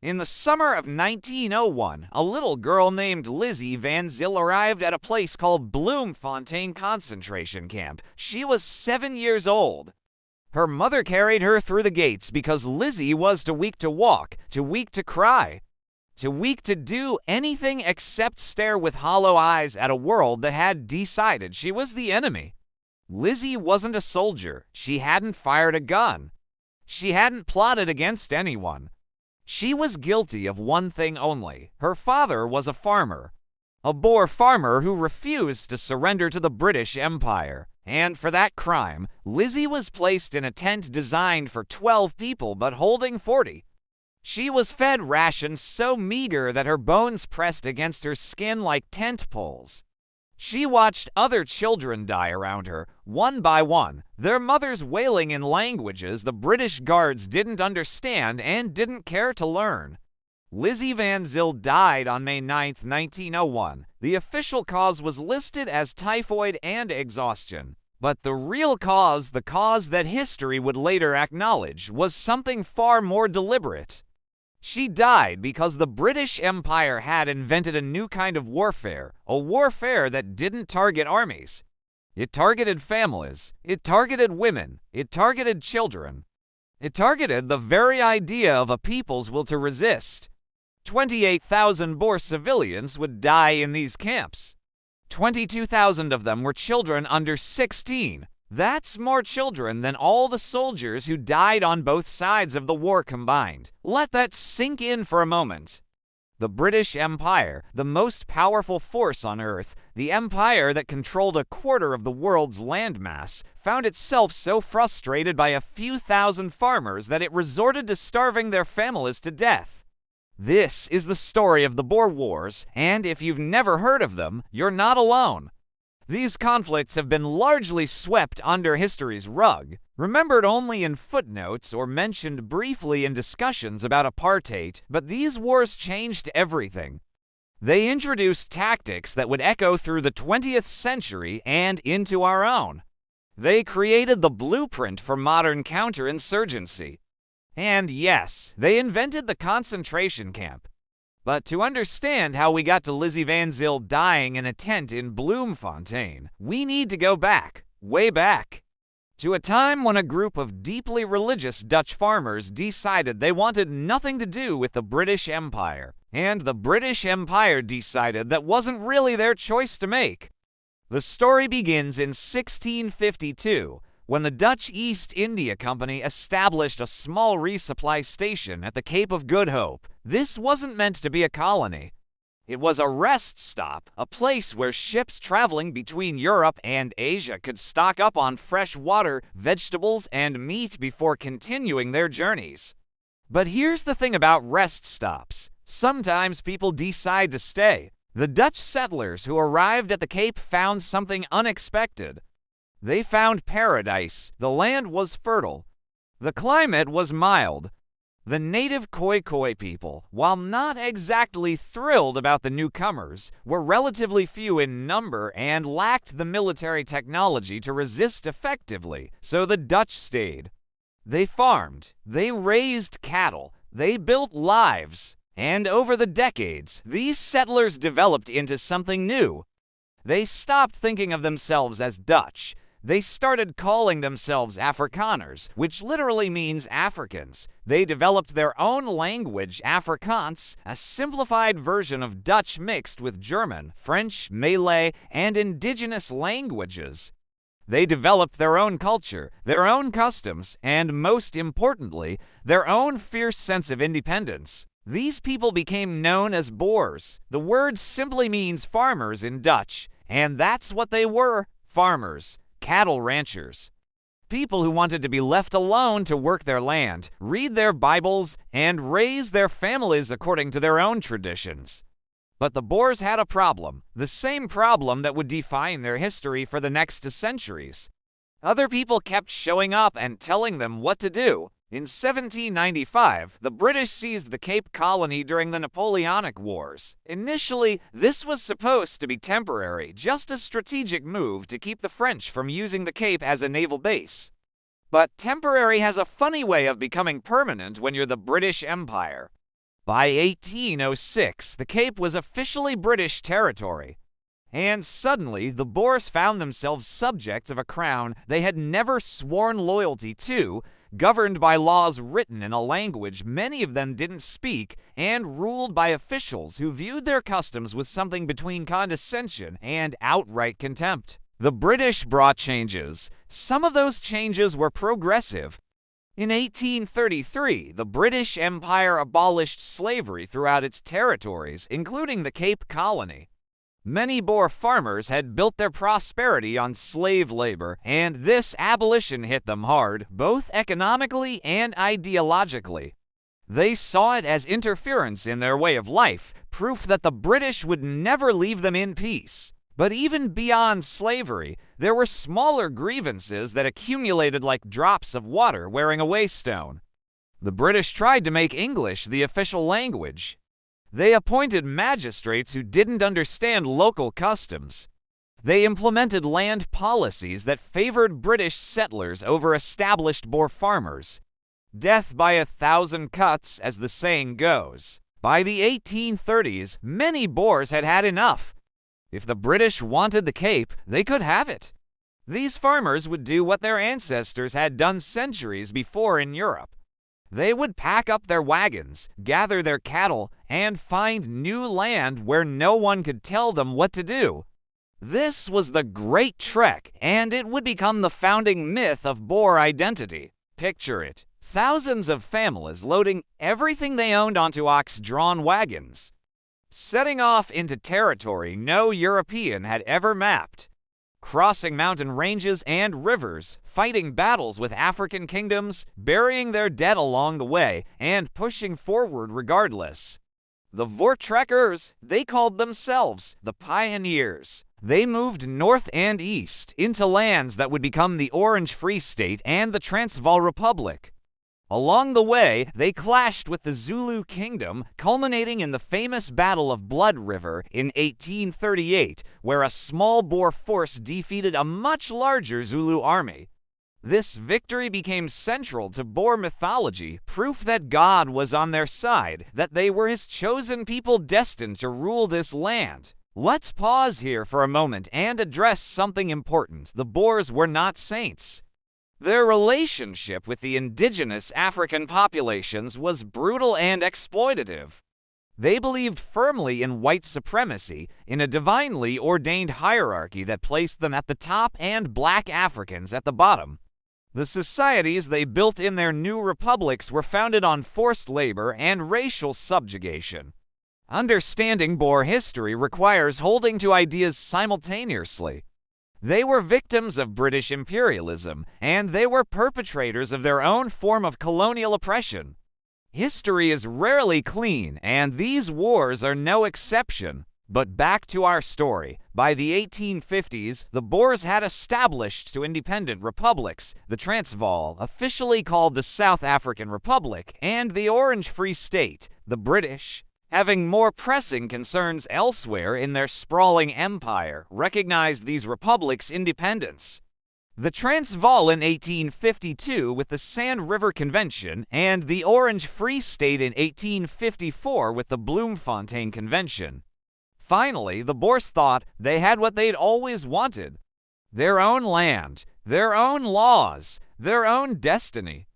In the summer of 1901, a little girl named Lizzie Van Zyl arrived at a place called Bloemfontein concentration camp. She was 7 years old. Her mother carried her through the gates because Lizzie was too weak to walk, too weak to cry, too weak to do anything except stare with hollow eyes at a world that had decided she was the enemy. Lizzie wasn't a soldier. She hadn't fired a gun. She hadn't plotted against anyone. She was guilty of one thing only. Her father was a farmer, a Boer farmer who refused to surrender to the British Empire. And for that crime, Lizzie was placed in a tent designed for 12 people but holding 40. She was fed rations so meager that her bones pressed against her skin like tent poles. She watched other children die around her, one by one, their mothers wailing in languages the British guards didn't understand and didn't care to learn. Lizzie Van Zyl died on May 9, 1901. The official cause was listed as typhoid and exhaustion. But the real cause, the cause that history would later acknowledge, was something far more deliberate. She died because the British Empire had invented a new kind of warfare, a warfare that didn't target armies. It targeted families, it targeted women, it targeted children. It targeted the very idea of a people's will to resist. 28,000 Boer civilians would die in these camps. 22,000 of them were children under 16. That's more children than all the soldiers who died on both sides of the war combined. Let that sink in for a moment. The British Empire, the most powerful force on Earth, the empire that controlled a quarter of the world's landmass, found itself so frustrated by a few thousand farmers that it resorted to starving their families to death. This is the story of the Boer Wars, and if you've never heard of them, you're not alone. These conflicts have been largely swept under history's rug, remembered only in footnotes or mentioned briefly in discussions about apartheid, but these wars changed everything. They introduced tactics that would echo through the 20th century and into our own. They created the blueprint for modern counterinsurgency. And yes, they invented the concentration camp. But to understand how we got to Lizzie Van Zyl dying in a tent in Bloemfontein, we need to go back, way back, to a time when a group of deeply religious Dutch farmers decided they wanted nothing to do with the British Empire, and the British Empire decided that wasn't really their choice to make. The story begins in 1652, when the Dutch East India Company established a small resupply station at the Cape of Good Hope. This wasn't meant to be a colony. It was a rest stop, a place where ships traveling between Europe and Asia could stock up on fresh water, vegetables, and meat before continuing their journeys. But here's the thing about rest stops. Sometimes people decide to stay. The Dutch settlers who arrived at the Cape found something unexpected. They found paradise. The land was fertile. The climate was mild. The native Khoi people, while not exactly thrilled about the newcomers, were relatively few in number and lacked the military technology to resist effectively, so the Dutch stayed. They farmed. They raised cattle. They built lives. And over the decades, these settlers developed into something new. They stopped thinking of themselves as Dutch. They started calling themselves Afrikaners, which literally means Africans. They developed their own language, Afrikaans, a simplified version of Dutch mixed with German, French, Malay, and indigenous languages. They developed their own culture, their own customs, and most importantly, their own fierce sense of independence. These people became known as Boers. The word simply means farmers in Dutch, and that's what they were, farmers. Cattle ranchers. People who wanted to be left alone to work their land, read their Bibles, and raise their families according to their own traditions. But the Boers had a problem, the same problem that would define their history for the next centuries. Other people kept showing up and telling them what to do. In 1795, the British seized the Cape Colony during the Napoleonic Wars. Initially, this was supposed to be temporary, just a strategic move to keep the French from using the Cape as a naval base. But temporary has a funny way of becoming permanent when you're the British Empire. By 1806, the Cape was officially British territory. And suddenly, the Boers found themselves subjects of a crown they had never sworn loyalty to, governed by laws written in a language many of them didn't speak, and ruled by officials who viewed their customs with something between condescension and outright contempt. The British brought changes. Some of those changes were progressive. In 1833, the British Empire abolished slavery throughout its territories, including the Cape Colony. Many Boer farmers had built their prosperity on slave labor, and this abolition hit them hard, both economically and ideologically. They saw it as interference in their way of life, proof that the British would never leave them in peace. But even beyond slavery, there were smaller grievances that accumulated like drops of water wearing a waystone. The British tried to make English the official language. They appointed magistrates who didn't understand local customs. They implemented land policies that favored British settlers over established Boer farmers. Death by 1,000 cuts, as the saying goes. By the 1830s, many Boers had had enough. If the British wanted the Cape, they could have it. These farmers would do what their ancestors had done centuries before in Europe. They would pack up their wagons, gather their cattle, and find new land where no one could tell them what to do. This was the Great Trek, and it would become the founding myth of Boer identity. Picture it. Thousands of families loading everything they owned onto ox-drawn wagons, setting off into territory no European had ever mapped, crossing mountain ranges and rivers, fighting battles with African kingdoms, burying their dead along the way, and pushing forward regardless. The Voortrekkers, they called themselves the pioneers. They moved north and east into lands that would become the Orange Free State and the Transvaal Republic. Along the way, they clashed with the Zulu kingdom, culminating in the famous Battle of Blood River in 1838, where a small Boer force defeated a much larger Zulu army. This victory became central to Boer mythology, proof that God was on their side, that they were his chosen people destined to rule this land. Let's pause here for a moment and address something important. The Boers were not saints. Their relationship with the indigenous African populations was brutal and exploitative. They believed firmly in white supremacy, in a divinely ordained hierarchy that placed them at the top and black Africans at the bottom. The societies they built in their new republics were founded on forced labor and racial subjugation. Understanding Boer history requires holding to ideas simultaneously. They were victims of British imperialism, and they were perpetrators of their own form of colonial oppression. History is rarely clean, and these wars are no exception. But back to our story. By the 1850s, the Boers had established two independent republics, the Transvaal, officially called the South African Republic, and the Orange Free State, the British, having more pressing concerns elsewhere in their sprawling empire, recognized these republics' independence. The Transvaal in 1852 with the Sand River Convention, and the Orange Free State in 1854 with the Bloemfontein Convention. Finally, the Boers thought they had what they'd always wanted: their own land, their own laws, their own destiny.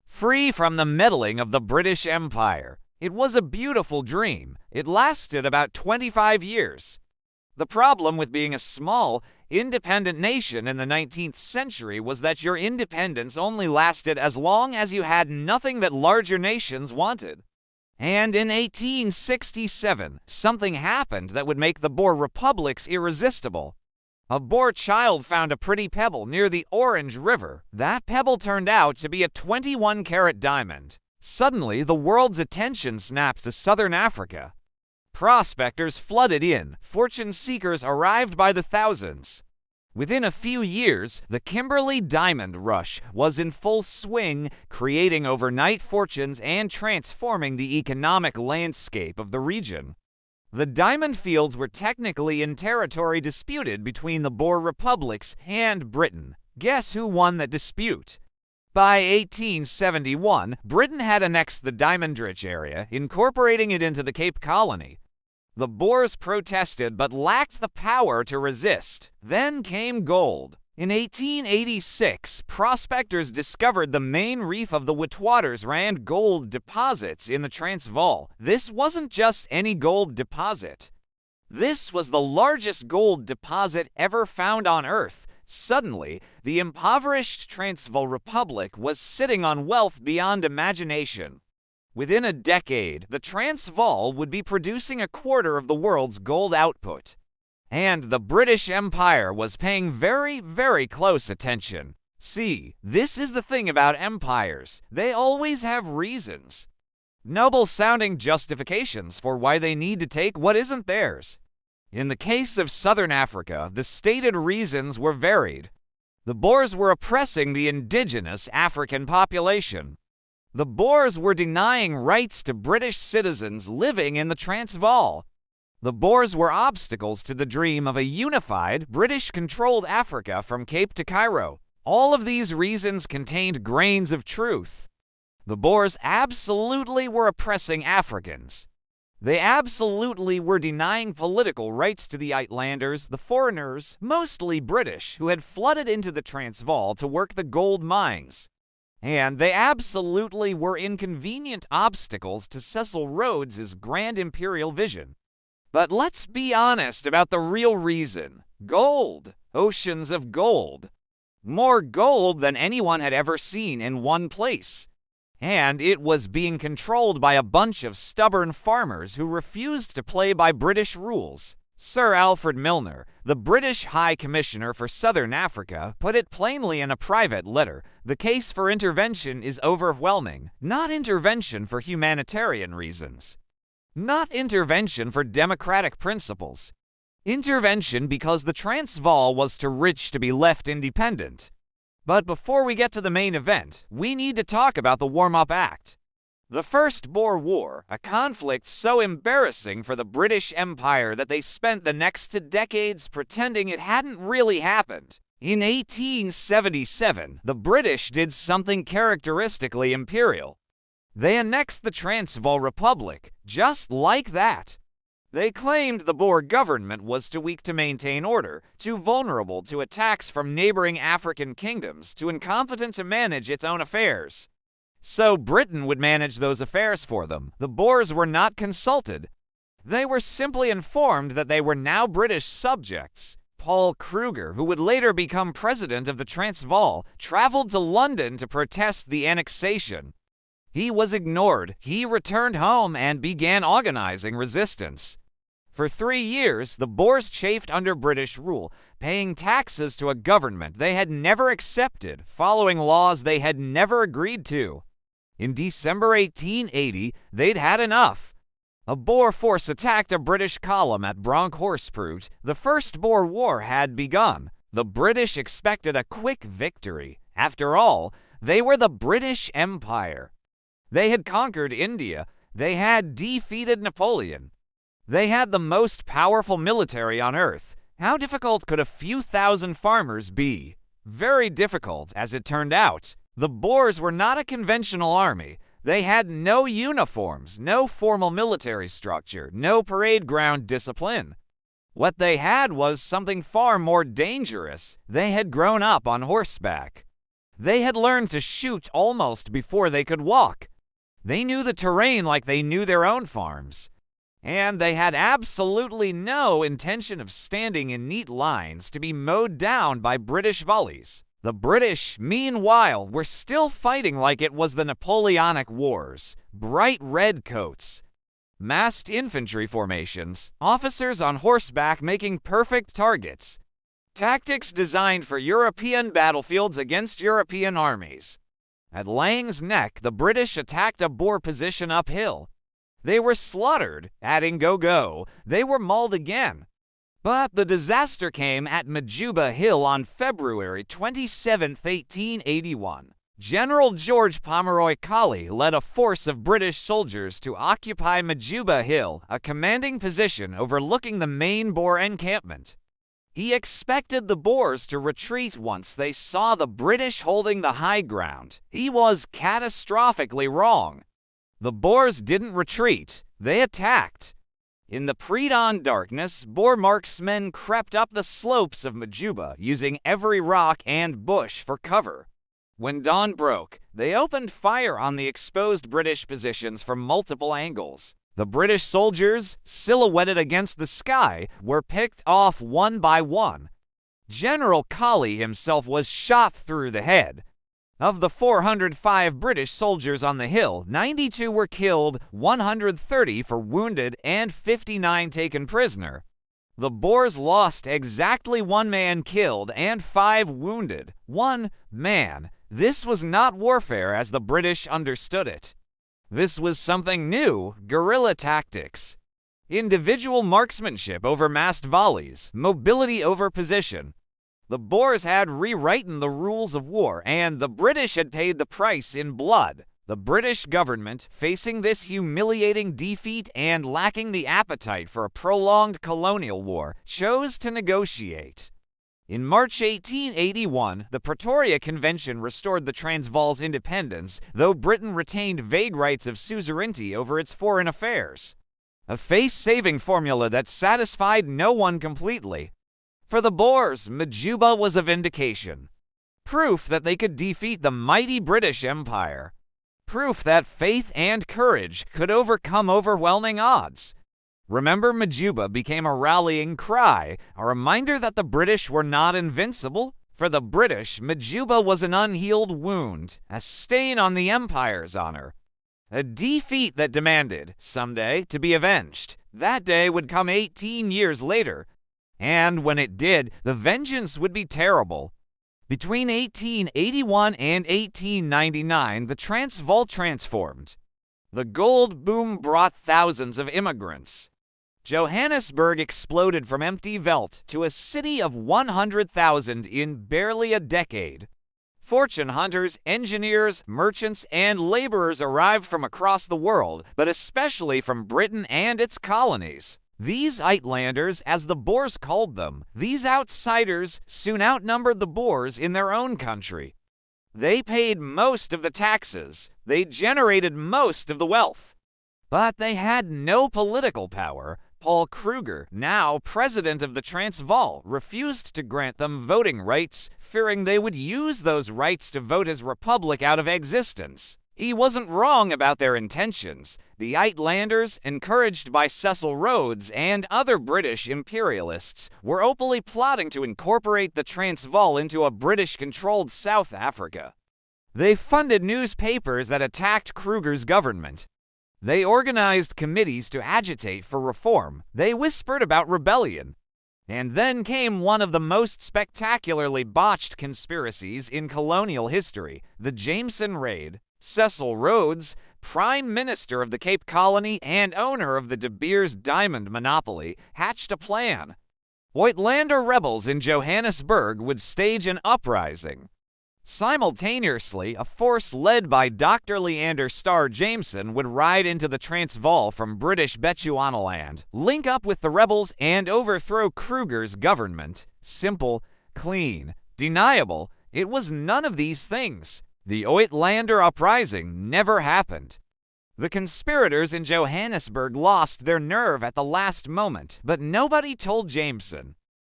Free from the meddling of the British Empire. It was a beautiful dream. It lasted about 25 years. The problem with being a small, independent nation in the 19th century was that your independence only lasted as long as you had nothing that larger nations wanted. And in 1867, something happened that would make the Boer republics irresistible. A Boer child found a pretty pebble near the Orange River. That pebble turned out to be a 21-carat diamond. Suddenly, the world's attention snapped to southern Africa. Prospectors flooded in. Fortune seekers arrived by the thousands. Within a few years, the Kimberley Diamond Rush was in full swing, creating overnight fortunes and transforming the economic landscape of the region. The diamond fields were technically in territory disputed between the Boer republics and Britain. Guess who won that dispute? By 1871, Britain had annexed the Diamond Rich area, incorporating it into the Cape Colony. The Boers protested but lacked the power to resist. Then came gold. In 1886, prospectors discovered the main reef of the Witwatersrand gold deposits in the Transvaal. This wasn't just any gold deposit. This was the largest gold deposit ever found on Earth. Suddenly, the impoverished Transvaal Republic was sitting on wealth beyond imagination. Within a decade, the Transvaal would be producing a quarter of the world's gold output. And the British Empire was paying very, very close attention. See, this is the thing about empires. They always have reasons. Noble-sounding justifications for why they need to take what isn't theirs. In the case of Southern Africa, the stated reasons were varied. The Boers were oppressing the indigenous African population. The Boers were denying rights to British citizens living in the Transvaal. The Boers were obstacles to the dream of a unified, British-controlled Africa from Cape to Cairo. All of these reasons contained grains of truth. The Boers absolutely were oppressing Africans. They absolutely were denying political rights to the Uitlanders, the foreigners, mostly British, who had flooded into the Transvaal to work the gold mines. And they absolutely were inconvenient obstacles to Cecil Rhodes's grand imperial vision. But let's be honest about the real reason. Gold. Oceans of gold. More gold than anyone had ever seen in one place. And it was being controlled by a bunch of stubborn farmers who refused to play by British rules. Sir Alfred Milner, the British High Commissioner for Southern Africa, put it plainly in a private letter: the case for intervention is overwhelming, not intervention for humanitarian reasons. Not intervention for democratic principles. Intervention because the Transvaal was too rich to be left independent. But before we get to the main event, we need to talk about the warm-up act. The First Boer War, a conflict so embarrassing for the British Empire that they spent the next 2 decades pretending it hadn't really happened. In 1877, the British did something characteristically imperial. They annexed the Transvaal Republic, just like that. They claimed the Boer government was too weak to maintain order, too vulnerable to attacks from neighboring African kingdoms, too incompetent to manage its own affairs. So Britain would manage those affairs for them. The Boers were not consulted. They were simply informed that they were now British subjects. Paul Kruger, who would later become president of the Transvaal, traveled to London to protest the annexation. He was ignored. He returned home and began organizing resistance. For 3 years, the Boers chafed under British rule, paying taxes to a government they had never accepted, following laws they had never agreed to. In December 1880, they'd had enough. A Boer force attacked a British column at Bronkhorstspruit. The First Boer War had begun. The British expected a quick victory. After all, they were the British Empire. They had conquered India. They had defeated Napoleon. They had the most powerful military on Earth. How difficult could a few thousand farmers be? Very difficult, as it turned out. The Boers were not a conventional army. They had no uniforms, no formal military structure, no parade ground discipline. What they had was something far more dangerous. They had grown up on horseback. They had learned to shoot almost before they could walk. They knew the terrain like they knew their own farms. And they had absolutely no intention of standing in neat lines to be mowed down by British volleys. The British, meanwhile, were still fighting like it was the Napoleonic Wars. Bright red coats, massed infantry formations, officers on horseback making perfect targets. Tactics designed for European battlefields against European armies. At Laing's Neck, the British attacked a Boer position uphill. They were slaughtered. At Ngogo, they were mauled again. But the disaster came at Majuba Hill on February 27, 1881. General George Pomeroy Colley led a force of British soldiers to occupy Majuba Hill, a commanding position overlooking the main Boer encampment. He expected the Boers to retreat once they saw the British holding the high ground. He was catastrophically wrong. The Boers didn't retreat, they attacked. In the pre-dawn darkness, Boer marksmen crept up the slopes of Majuba, using every rock and bush for cover. When dawn broke, they opened fire on the exposed British positions from multiple angles. The British soldiers, silhouetted against the sky, were picked off one by one. General Colley himself was shot through the head. Of the 405 British soldiers on the hill, 92 were killed, 130 were wounded, and 59 taken prisoner. The Boers lost exactly 1 man killed and 5 wounded. 1 man. This was not warfare as the British understood it. This was something new, guerrilla tactics. Individual marksmanship over massed volleys, mobility over position. The Boers had rewritten the rules of war, and the British had paid the price in blood. The British government, facing this humiliating defeat and lacking the appetite for a prolonged colonial war, chose to negotiate. In March 1881, the Pretoria Convention restored the Transvaal's independence, though Britain retained vague rights of suzerainty over its foreign affairs. A face-saving formula that satisfied no one completely. For the Boers, Majuba was a vindication. Proof that they could defeat the mighty British Empire. Proof that faith and courage could overcome overwhelming odds. Remember, Majuba became a rallying cry, a reminder that the British were not invincible. For the British, Majuba was an unhealed wound, a stain on the Empire's honor. A defeat that demanded, someday, to be avenged. That day would come 18 years later. And when it did, the vengeance would be terrible. Between 1881 and 1899, the Transvaal transformed. The gold boom brought thousands of immigrants. Johannesburg exploded from empty veldt to a city of 100,000 in barely a decade. Fortune hunters, engineers, merchants, and laborers arrived from across the world, but especially from Britain and its colonies. These Uitlanders, as the Boers called them, these outsiders, soon outnumbered the Boers in their own country. They paid most of the taxes. They generated most of the wealth. But they had no political power. Paul Kruger, now president of the Transvaal, refused to grant them voting rights, fearing they would use those rights to vote his republic out of existence. He wasn't wrong about their intentions. The Uitlanders, encouraged by Cecil Rhodes and other British imperialists, were openly plotting to incorporate the Transvaal into a British-controlled South Africa. They funded newspapers that attacked Kruger's government. They organized committees to agitate for reform. They whispered about rebellion. And then came one of the most spectacularly botched conspiracies in colonial history, the Jameson Raid. Cecil Rhodes, Prime Minister of the Cape Colony and owner of the De Beers diamond monopoly, hatched a plan. Uitlander rebels in Johannesburg would stage an uprising. Simultaneously, a force led by Dr. Leander Starr Jameson would ride into the Transvaal from British Bechuanaland, link up with the rebels, and overthrow Kruger's government. Simple, clean, deniable, it was none of these things. The Uitlander uprising never happened. The conspirators in Johannesburg lost their nerve at the last moment, but nobody told Jameson.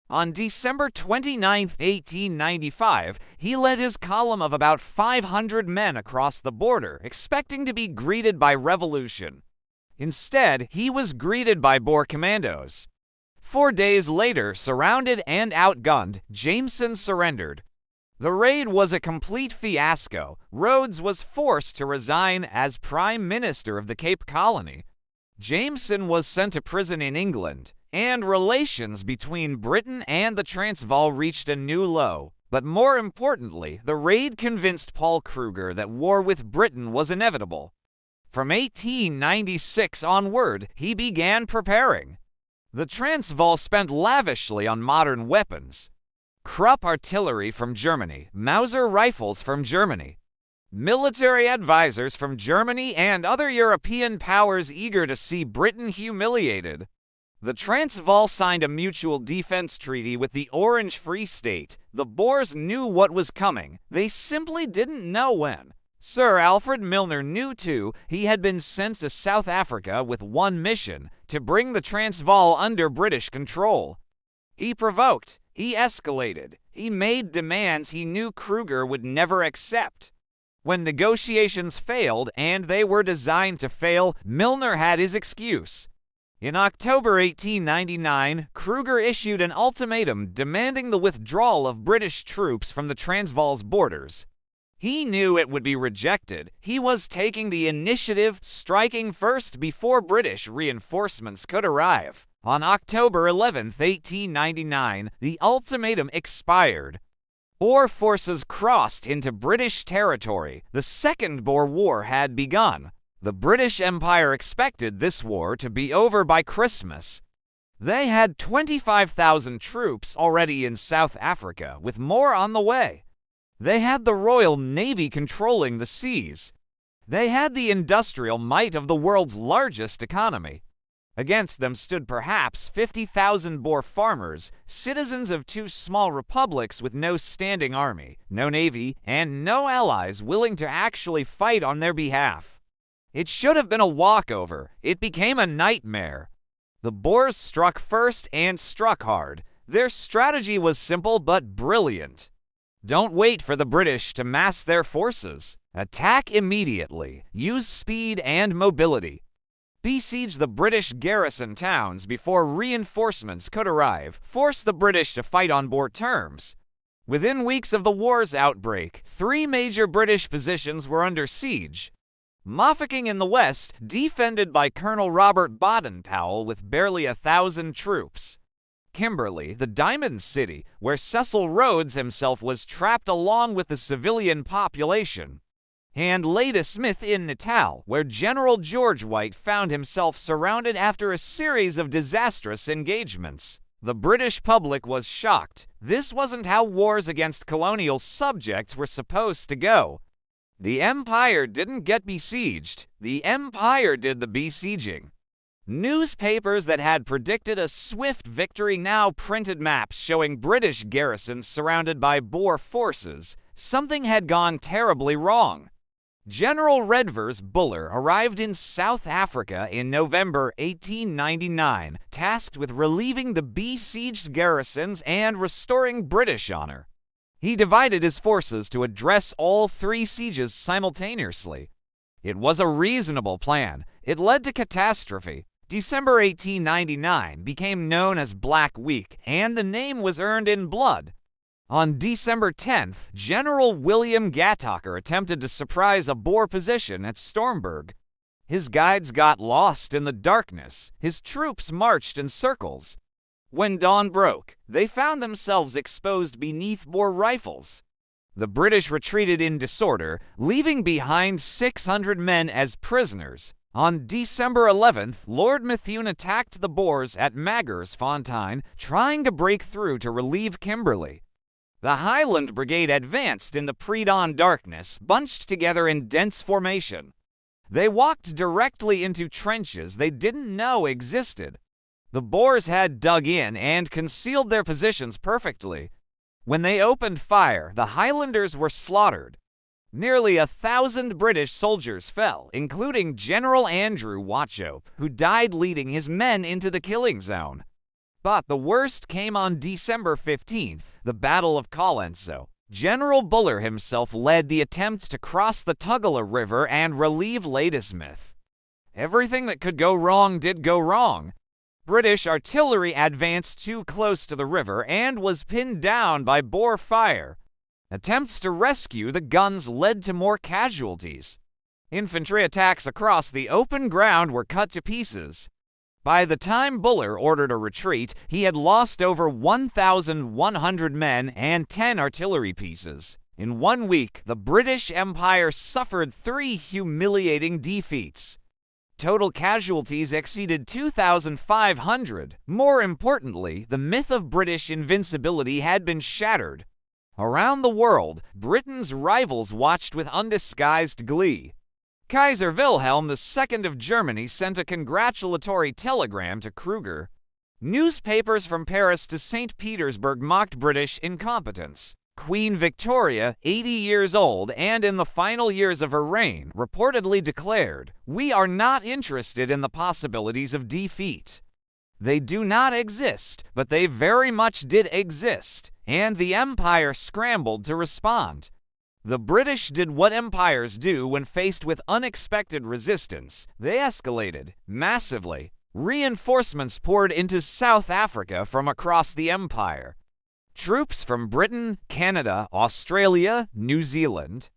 On December 29, 1895, he led his column of about 500 men across the border, expecting to be greeted by revolution. Instead, he was greeted by Boer commandos. 4 days later, surrounded and outgunned, Jameson surrendered. The raid was a complete fiasco. Rhodes was forced to resign as Prime Minister of the Cape Colony. Jameson was sent to prison in England, and relations between Britain and the Transvaal reached a new low. But more importantly, the raid convinced Paul Kruger that war with Britain was inevitable. From 1896 onward, he began preparing. The Transvaal spent lavishly on modern weapons. Krupp artillery from Germany, Mauser rifles from Germany. Military advisors from Germany and other European powers eager to see Britain humiliated. The Transvaal signed a mutual defense treaty with the Orange Free State. The Boers knew what was coming. They simply didn't know when. Sir Alfred Milner knew too. He had been sent to South Africa with one mission: to bring the Transvaal under British control. He provoked. He escalated. He made demands he knew Kruger would never accept. When negotiations failed, and they were designed to fail, Milner had his excuse. In October 1899, Kruger issued an ultimatum demanding the withdrawal of British troops from the Transvaal's borders. He knew it would be rejected. He was taking the initiative, striking first before British reinforcements could arrive. On October 11, 1899, the ultimatum expired. Boer forces crossed into British territory. The Second Boer War had begun. The British Empire expected this war to be over by Christmas. They had 25,000 troops already in South Africa, with more on the way. They had the Royal Navy controlling the seas. They had the industrial might of the world's largest economy. Against them stood perhaps 50,000 Boer farmers, citizens of two small republics with no standing army, no navy, and no allies willing to actually fight on their behalf. It should have been a walkover. It became a nightmare. The Boers struck first and struck hard. Their strategy was simple but brilliant. Don't wait for the British to mass their forces. Attack immediately. Use speed and mobility. Besiege the British garrison towns before reinforcements could arrive. Force the British to fight on Boer terms. Within weeks of the war's outbreak, 3 major British positions were under siege. Mafeking in the west, defended by Colonel Robert Baden-Powell with barely 1,000 troops. Kimberley, the Diamond City, where Cecil Rhodes himself was trapped along with the civilian population. And Ladysmith in Natal, where General George White found himself surrounded after a series of disastrous engagements. The British public was shocked. This wasn't how wars against colonial subjects were supposed to go. The Empire didn't get besieged. The Empire did the besieging. Newspapers that had predicted a swift victory now printed maps showing British garrisons surrounded by Boer forces. Something had gone terribly wrong. General Redvers Buller arrived in South Africa in November 1899, tasked with relieving the besieged garrisons and restoring British honor. He divided his forces to address all 3 sieges simultaneously. It was a reasonable plan. It led to catastrophe. December 1899 became known as Black Week, and the name was earned in blood. On December 10th, General William Gataker attempted to surprise a Boer position at Stormberg. His guides got lost in the darkness. His troops marched in circles. When dawn broke, they found themselves exposed beneath Boer rifles. The British retreated in disorder, leaving behind 600 men as prisoners. On December 11th, Lord Methuen attacked the Boers at Magersfontein, trying to break through to relieve Kimberley. The Highland Brigade advanced in the pre-dawn darkness, bunched together in dense formation. They walked directly into trenches they didn't know existed. The Boers had dug in and concealed their positions perfectly. When they opened fire, the Highlanders were slaughtered. Nearly 1,000 British soldiers fell, including General Andrew Wauchope, who died leading his men into the killing zone. But the worst came on December 15th, the Battle of Colenso. General Buller himself led the attempt to cross the Tugela River and relieve Ladysmith. Everything that could go wrong did go wrong. British artillery advanced too close to the river and was pinned down by Boer fire. Attempts to rescue the guns led to more casualties. Infantry attacks across the open ground were cut to pieces. By the time Buller ordered a retreat, he had lost over 1,100 men and 10 artillery pieces. In 1 week, the British Empire suffered 3 humiliating defeats. Total casualties exceeded 2,500. More importantly, the myth of British invincibility had been shattered. Around the world, Britain's rivals watched with undisguised glee. Kaiser Wilhelm II of Germany sent a congratulatory telegram to Kruger. Newspapers from Paris to St. Petersburg mocked British incompetence. Queen Victoria, 80 years old and in the final years of her reign, reportedly declared, "We are not interested in the possibilities of defeat. They do not exist, but they very much did exist," and the empire scrambled to respond. The British did what empires do when faced with unexpected resistance. They escalated massively. Reinforcements poured into South Africa from across the empire. Troops from Britain, Canada, Australia, New Zealand.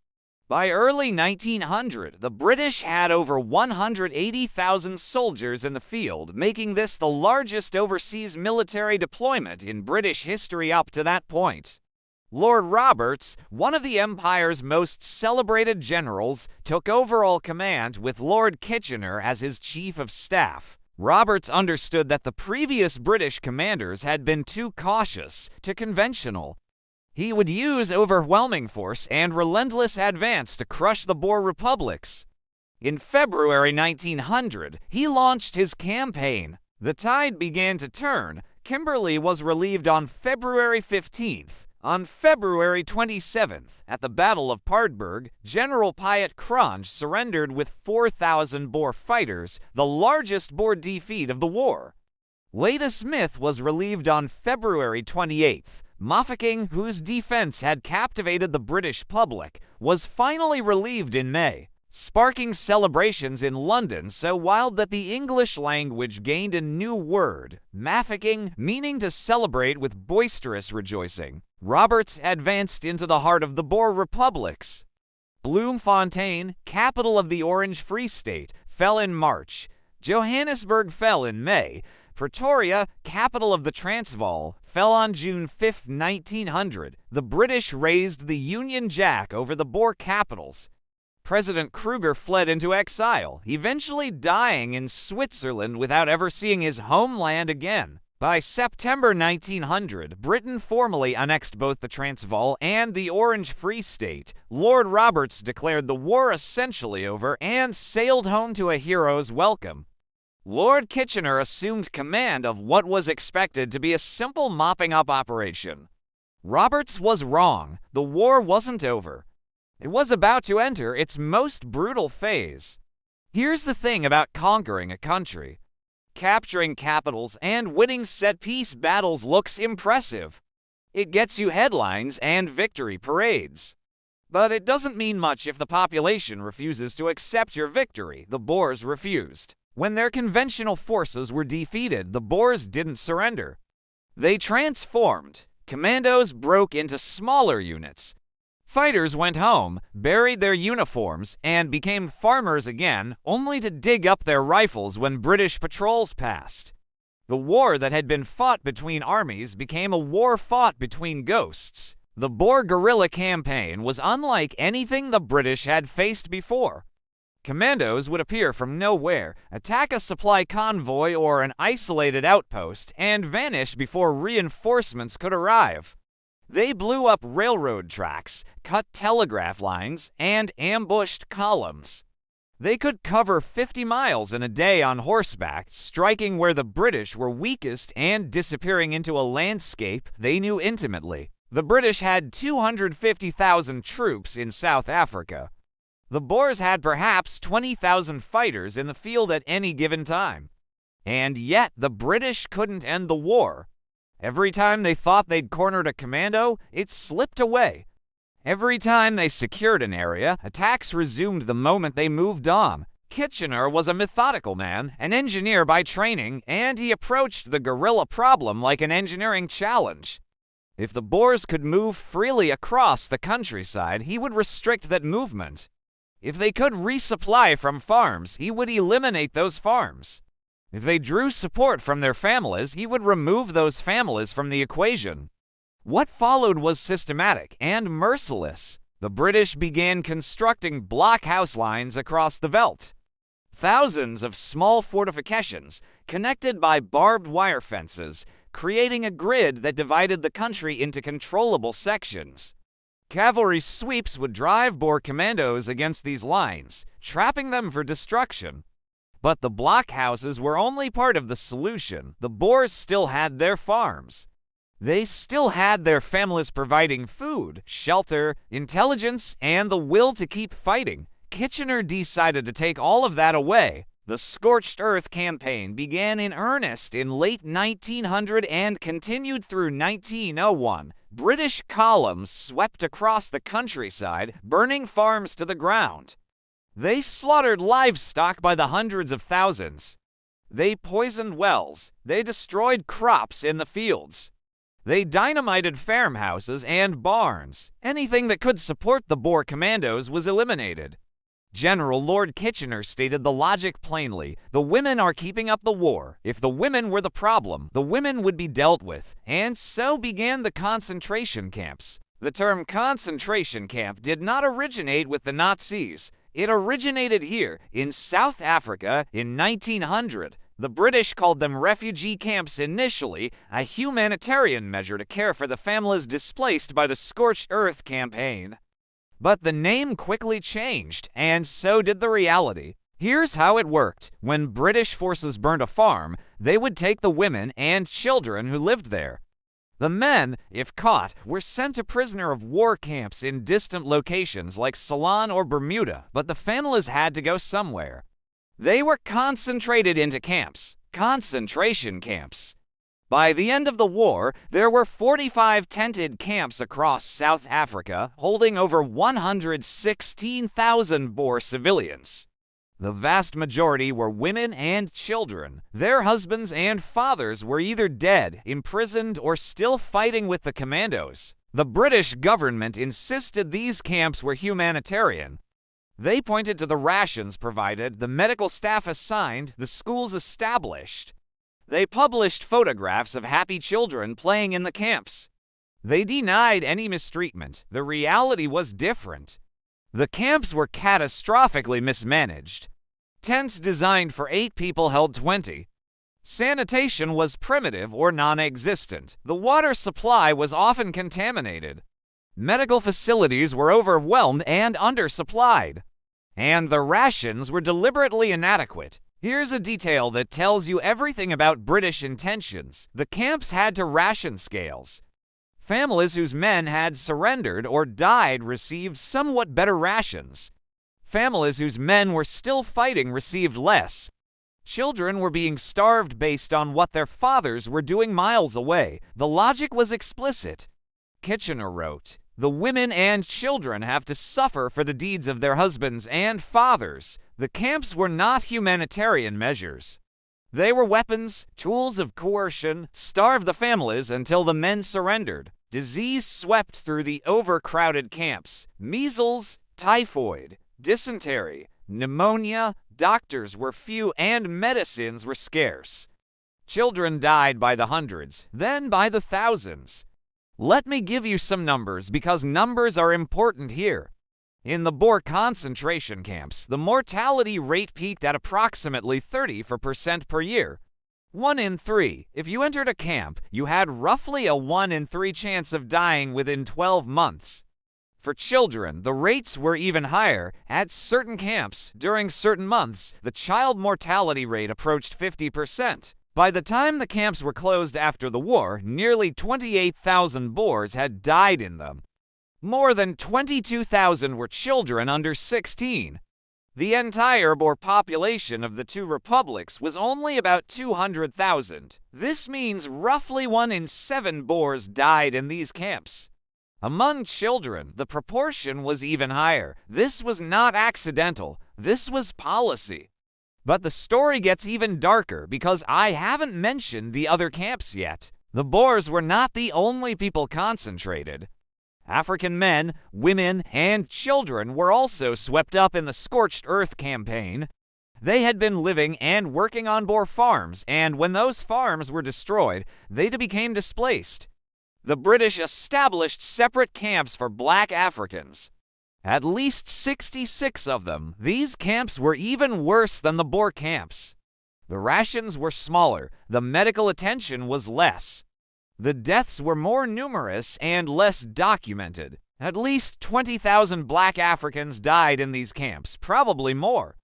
By early 1900, the British had over 180,000 soldiers in the field, making this the largest overseas military deployment in British history up to that point. Lord Roberts, one of the Empire's most celebrated generals, took overall command with Lord Kitchener as his chief of staff. Roberts understood that the previous British commanders had been too cautious, too conventional. He would use overwhelming force and relentless advance to crush the Boer republics. In February 1900, he launched his campaign. The tide began to turn. Kimberley was relieved on February 15th. On February 27th, at the Battle of Paardeberg, General Piet Cronje surrendered with 4,000 Boer fighters, the largest Boer defeat of the war. Ladysmith was relieved on February 28th. Mafeking, whose defense had captivated the British public, was finally relieved in May, sparking celebrations in London so wild that the English language gained a new word, Mafeking, meaning to celebrate with boisterous rejoicing. Roberts advanced into the heart of the Boer republics. Bloemfontein, capital of the Orange Free State, fell in March. Johannesburg fell in May. Pretoria, capital of the Transvaal, fell on June 5, 1900. The British raised the Union Jack over the Boer capitals. President Kruger fled into exile, eventually dying in Switzerland without ever seeing his homeland again. By September 1900, Britain formally annexed both the Transvaal and the Orange Free State. Lord Roberts declared the war essentially over and sailed home to a hero's welcome. Lord Kitchener assumed command of what was expected to be a simple mopping-up operation. Roberts was wrong. The war wasn't over. It was about to enter its most brutal phase. Here's the thing about conquering a country. Capturing capitals and winning set-piece battles looks impressive. It gets you headlines and victory parades. But it doesn't mean much if the population refuses to accept your victory. The Boers refused. When their conventional forces were defeated, the Boers didn't surrender. They transformed. Commandos broke into smaller units. Fighters went home, buried their uniforms, and became farmers again, only to dig up their rifles when British patrols passed. The war that had been fought between armies became a war fought between ghosts. The Boer guerrilla campaign was unlike anything the British had faced before. Commandos would appear from nowhere, attack a supply convoy or an isolated outpost, and vanish before reinforcements could arrive. They blew up railroad tracks, cut telegraph lines, and ambushed columns. They could cover 50 miles in a day on horseback, striking where the British were weakest and disappearing into a landscape they knew intimately. The British had 250,000 troops in South Africa. The Boers had perhaps 20,000 fighters in the field at any given time. And yet the British couldn't end the war. Every time they thought they'd cornered a commando, it slipped away. Every time they secured an area, attacks resumed the moment they moved on. Kitchener was a methodical man, an engineer by training, and he approached the guerrilla problem like an engineering challenge. If the Boers could move freely across the countryside, he would restrict that movement. If they could resupply from farms, he would eliminate those farms. If they drew support from their families, he would remove those families from the equation. What followed was systematic and merciless. The British began constructing blockhouse lines across the veldt. Thousands of small fortifications, connected by barbed wire fences, creating a grid that divided the country into controllable sections. Cavalry sweeps would drive Boer commandos against these lines, trapping them for destruction. But the blockhouses were only part of the solution. The Boers still had their farms. They still had their families providing food, shelter, intelligence, and the will to keep fighting. Kitchener decided to take all of that away. The Scorched Earth campaign began in earnest in late 1900 and continued through 1901. British columns swept across the countryside, burning farms to the ground. They slaughtered livestock by the hundreds of thousands. They poisoned wells. They destroyed crops in the fields. They dynamited farmhouses and barns. Anything that could support the Boer commandos was eliminated. General Lord Kitchener stated the logic plainly. The women are keeping up the war. If the women were the problem, the women would be dealt with. And so began the concentration camps. The term concentration camp did not originate with the Nazis. It originated here, in South Africa, in 1900. The British called them refugee camps initially, a humanitarian measure to care for the families displaced by the Scorched Earth campaign. But the name quickly changed, and so did the reality. Here's how it worked. When British forces burned a farm, they would take the women and children who lived there. The men, if caught, were sent to prisoner of war camps in distant locations like Ceylon or Bermuda, but the families had to go somewhere. They were concentrated into camps, concentration camps. By the end of the war, there were 45 tented camps across South Africa, holding over 116,000 Boer civilians. The vast majority were women and children. Their husbands and fathers were either dead, imprisoned, or still fighting with the commandos. The British government insisted these camps were humanitarian. They pointed to the rations provided, the medical staff assigned, the schools established. They published photographs of happy children playing in the camps. They denied any mistreatment. The reality was different. The camps were catastrophically mismanaged. Tents designed for 8 people held 20. Sanitation was primitive or non-existent. The water supply was often contaminated. Medical facilities were overwhelmed and undersupplied. And the rations were deliberately inadequate. Here's a detail that tells you everything about British intentions. The camps had to ration scales. Families whose men had surrendered or died received somewhat better rations. Families whose men were still fighting received less. Children were being starved based on what their fathers were doing miles away. The logic was explicit. Kitchener wrote, "The women and children have to suffer for the deeds of their husbands and fathers." The camps were not humanitarian measures. They were weapons, tools of coercion, starve the families until the men surrendered. Disease swept through the overcrowded camps. Measles, typhoid, dysentery, pneumonia, doctors were few, and medicines were scarce. Children died by the hundreds, then by the thousands. Let me give you some numbers because numbers are important here. In the Boer concentration camps, the mortality rate peaked at approximately 30% per year. 1 in 3. If you entered a camp, you had roughly a 1 in 3 chance of dying within 12 months. For children, the rates were even higher. At certain camps, during certain months, the child mortality rate approached 50%. By the time the camps were closed after the war, nearly 28,000 Boers had died in them. More than 22,000 were children under 16. The entire Boer population of the two republics was only about 200,000. This means roughly 1 in 7 Boers died in these camps. Among children, the proportion was even higher. This was not accidental. This was policy. But the story gets even darker because I haven't mentioned the other camps yet. The Boers were not the only people concentrated. African men, women, and children were also swept up in the Scorched Earth campaign. They had been living and working on Boer farms, and when those farms were destroyed, they became displaced. The British established separate camps for black Africans. At least 66 of them. These camps were even worse than the Boer camps. The rations were smaller. The medical attention was less. The deaths were more numerous and less documented. At least 20,000 black Africans died in these camps, probably more.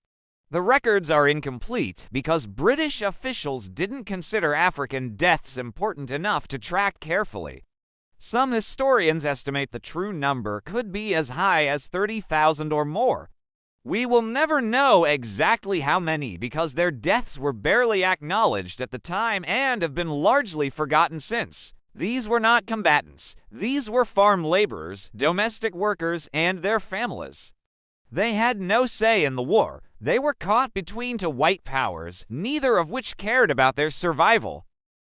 The records are incomplete because British officials didn't consider African deaths important enough to track carefully. Some historians estimate the true number could be as high as 30,000 or more. We will never know exactly how many because their deaths were barely acknowledged at the time and have been largely forgotten since. These were not combatants. These were farm laborers, domestic workers, and their families. They had no say in the war. They were caught between two white powers, neither of which cared about their survival.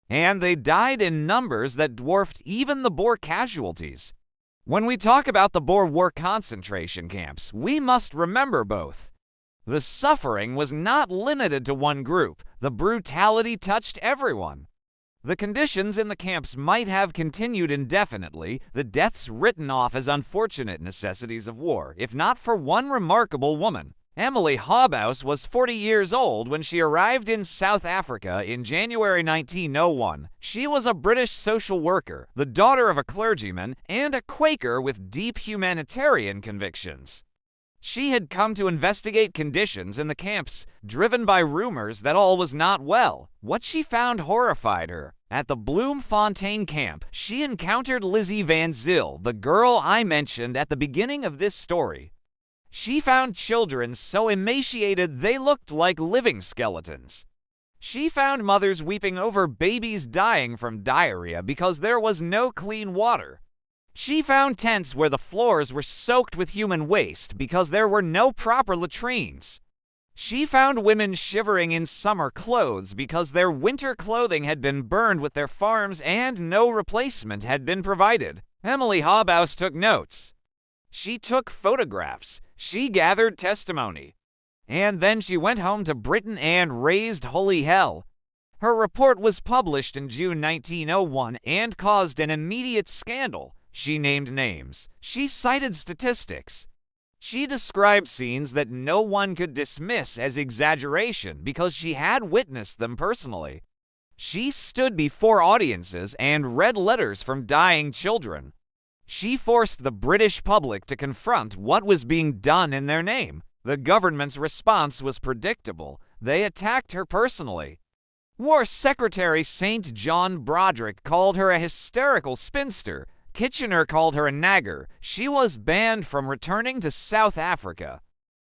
And they died in numbers that dwarfed even the Boer casualties. When we talk about the Boer War concentration camps, we must remember both. The suffering was not limited to one group. The brutality touched everyone. The conditions in the camps might have continued indefinitely, the deaths written off as unfortunate necessities of war, if not for one remarkable woman. Emily Hobhouse was 40 years old when she arrived in South Africa in January 1901. She was a British social worker, the daughter of a clergyman, and a Quaker with deep humanitarian convictions. She had come to investigate conditions in the camps, driven by rumors that all was not well. What she found horrified her. At the Bloemfontein camp, she encountered Lizzie Van Zyl, the girl I mentioned at the beginning of this story. She found children so emaciated they looked like living skeletons. She found mothers weeping over babies dying from diarrhea because there was no clean water. She found tents where the floors were soaked with human waste because there were no proper latrines. She found women shivering in summer clothes because their winter clothing had been burned with their farms and no replacement had been provided. Emily Hobhouse took notes. She took photographs. She gathered testimony. And then she went home to Britain and raised holy hell. Her report was published in June 1901 and caused an immediate scandal. She named names. She cited statistics. She described scenes that no one could dismiss as exaggeration because she had witnessed them personally. She stood before audiences and read letters from dying children. She forced the British public to confront what was being done in their name. The government's response was predictable. They attacked her personally. War Secretary St. John Broderick called her a hysterical spinster. Kitchener called her a nagger. She was banned from returning to South Africa.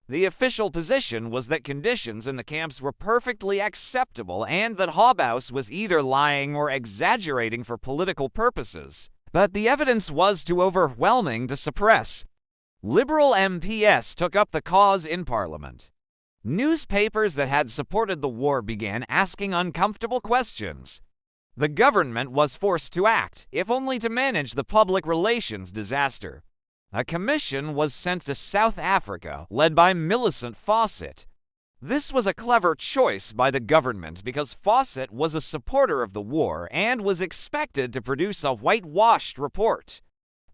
The official position was that conditions in the camps were perfectly acceptable and that Hobhouse was either lying or exaggerating for political purposes. But the evidence was too overwhelming to suppress. Liberal MPs took up the cause in Parliament. Newspapers that had supported the war began asking uncomfortable questions. The government was forced to act, if only to manage the public relations disaster. A commission was sent to South Africa, led by Millicent Fawcett. This was a clever choice by the government because Fawcett was a supporter of the war and was expected to produce a whitewashed report.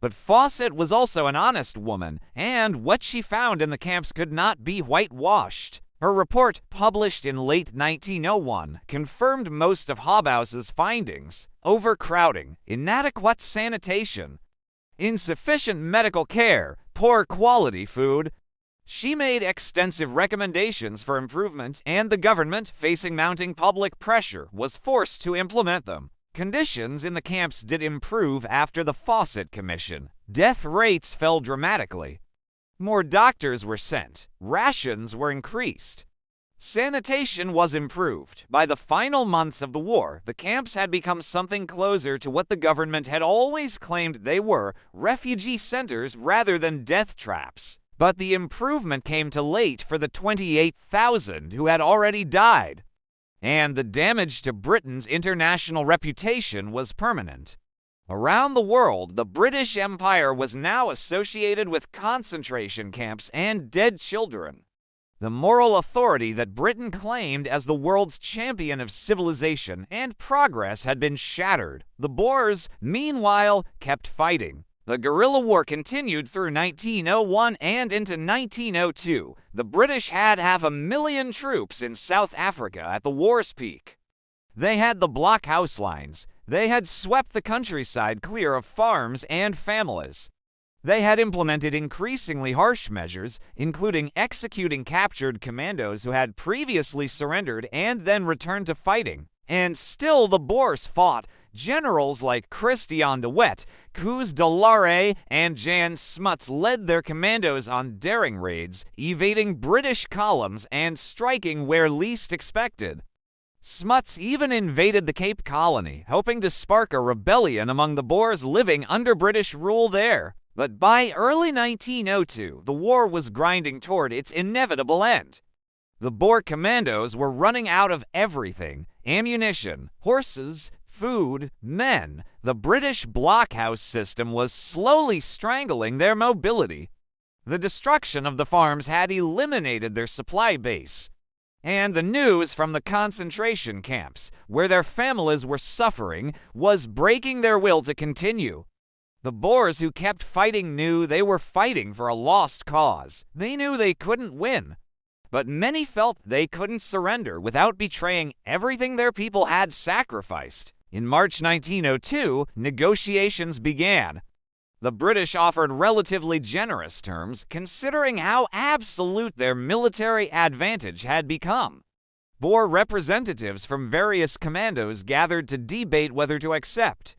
But Fawcett was also an honest woman, and what she found in the camps could not be whitewashed. Her report, published in late 1901, confirmed most of Hobhouse's findings: overcrowding, inadequate sanitation, insufficient medical care, poor quality food. She made extensive recommendations for improvement, and the government, facing mounting public pressure, was forced to implement them. Conditions in the camps did improve after the Fawcett Commission. Death rates fell dramatically. More doctors were sent. Rations were increased. Sanitation was improved. By the final months of the war, the camps had become something closer to what the government had always claimed they were: refugee centers rather than death traps. But the improvement came too late for the 28,000 who had already died. And the damage to Britain's international reputation was permanent. Around the world, the British Empire was now associated with concentration camps and dead children. The moral authority that Britain claimed as the world's champion of civilization and progress had been shattered. The Boers, meanwhile, kept fighting. The guerrilla war continued through 1901 and into 1902. The British had 500,000 troops in South Africa at the war's peak. They had the blockhouse lines. They had swept the countryside clear of farms and families. They had implemented increasingly harsh measures, including executing captured commandos who had previously surrendered and then returned to fighting. And still the Boers fought. Generals like Christian de Wet, Koos de Larre, and Jan Smuts led their commandos on daring raids, evading British columns and striking where least expected. Smuts even invaded the Cape Colony, hoping to spark a rebellion among the Boers living under British rule there. But by early 1902, the war was grinding toward its inevitable end. The Boer commandos were running out of everything: ammunition, horses, food, men. The British blockhouse system was slowly strangling their mobility. The destruction of the farms had eliminated their supply base. And the news from the concentration camps, where their families were suffering, was breaking their will to continue. The Boers who kept fighting knew they were fighting for a lost cause. They knew they couldn't win. But many felt they couldn't surrender without betraying everything their people had sacrificed. In March 1902, negotiations began. The British offered relatively generous terms, considering how absolute their military advantage had become. Boer representatives from various commandos gathered to debate whether to accept.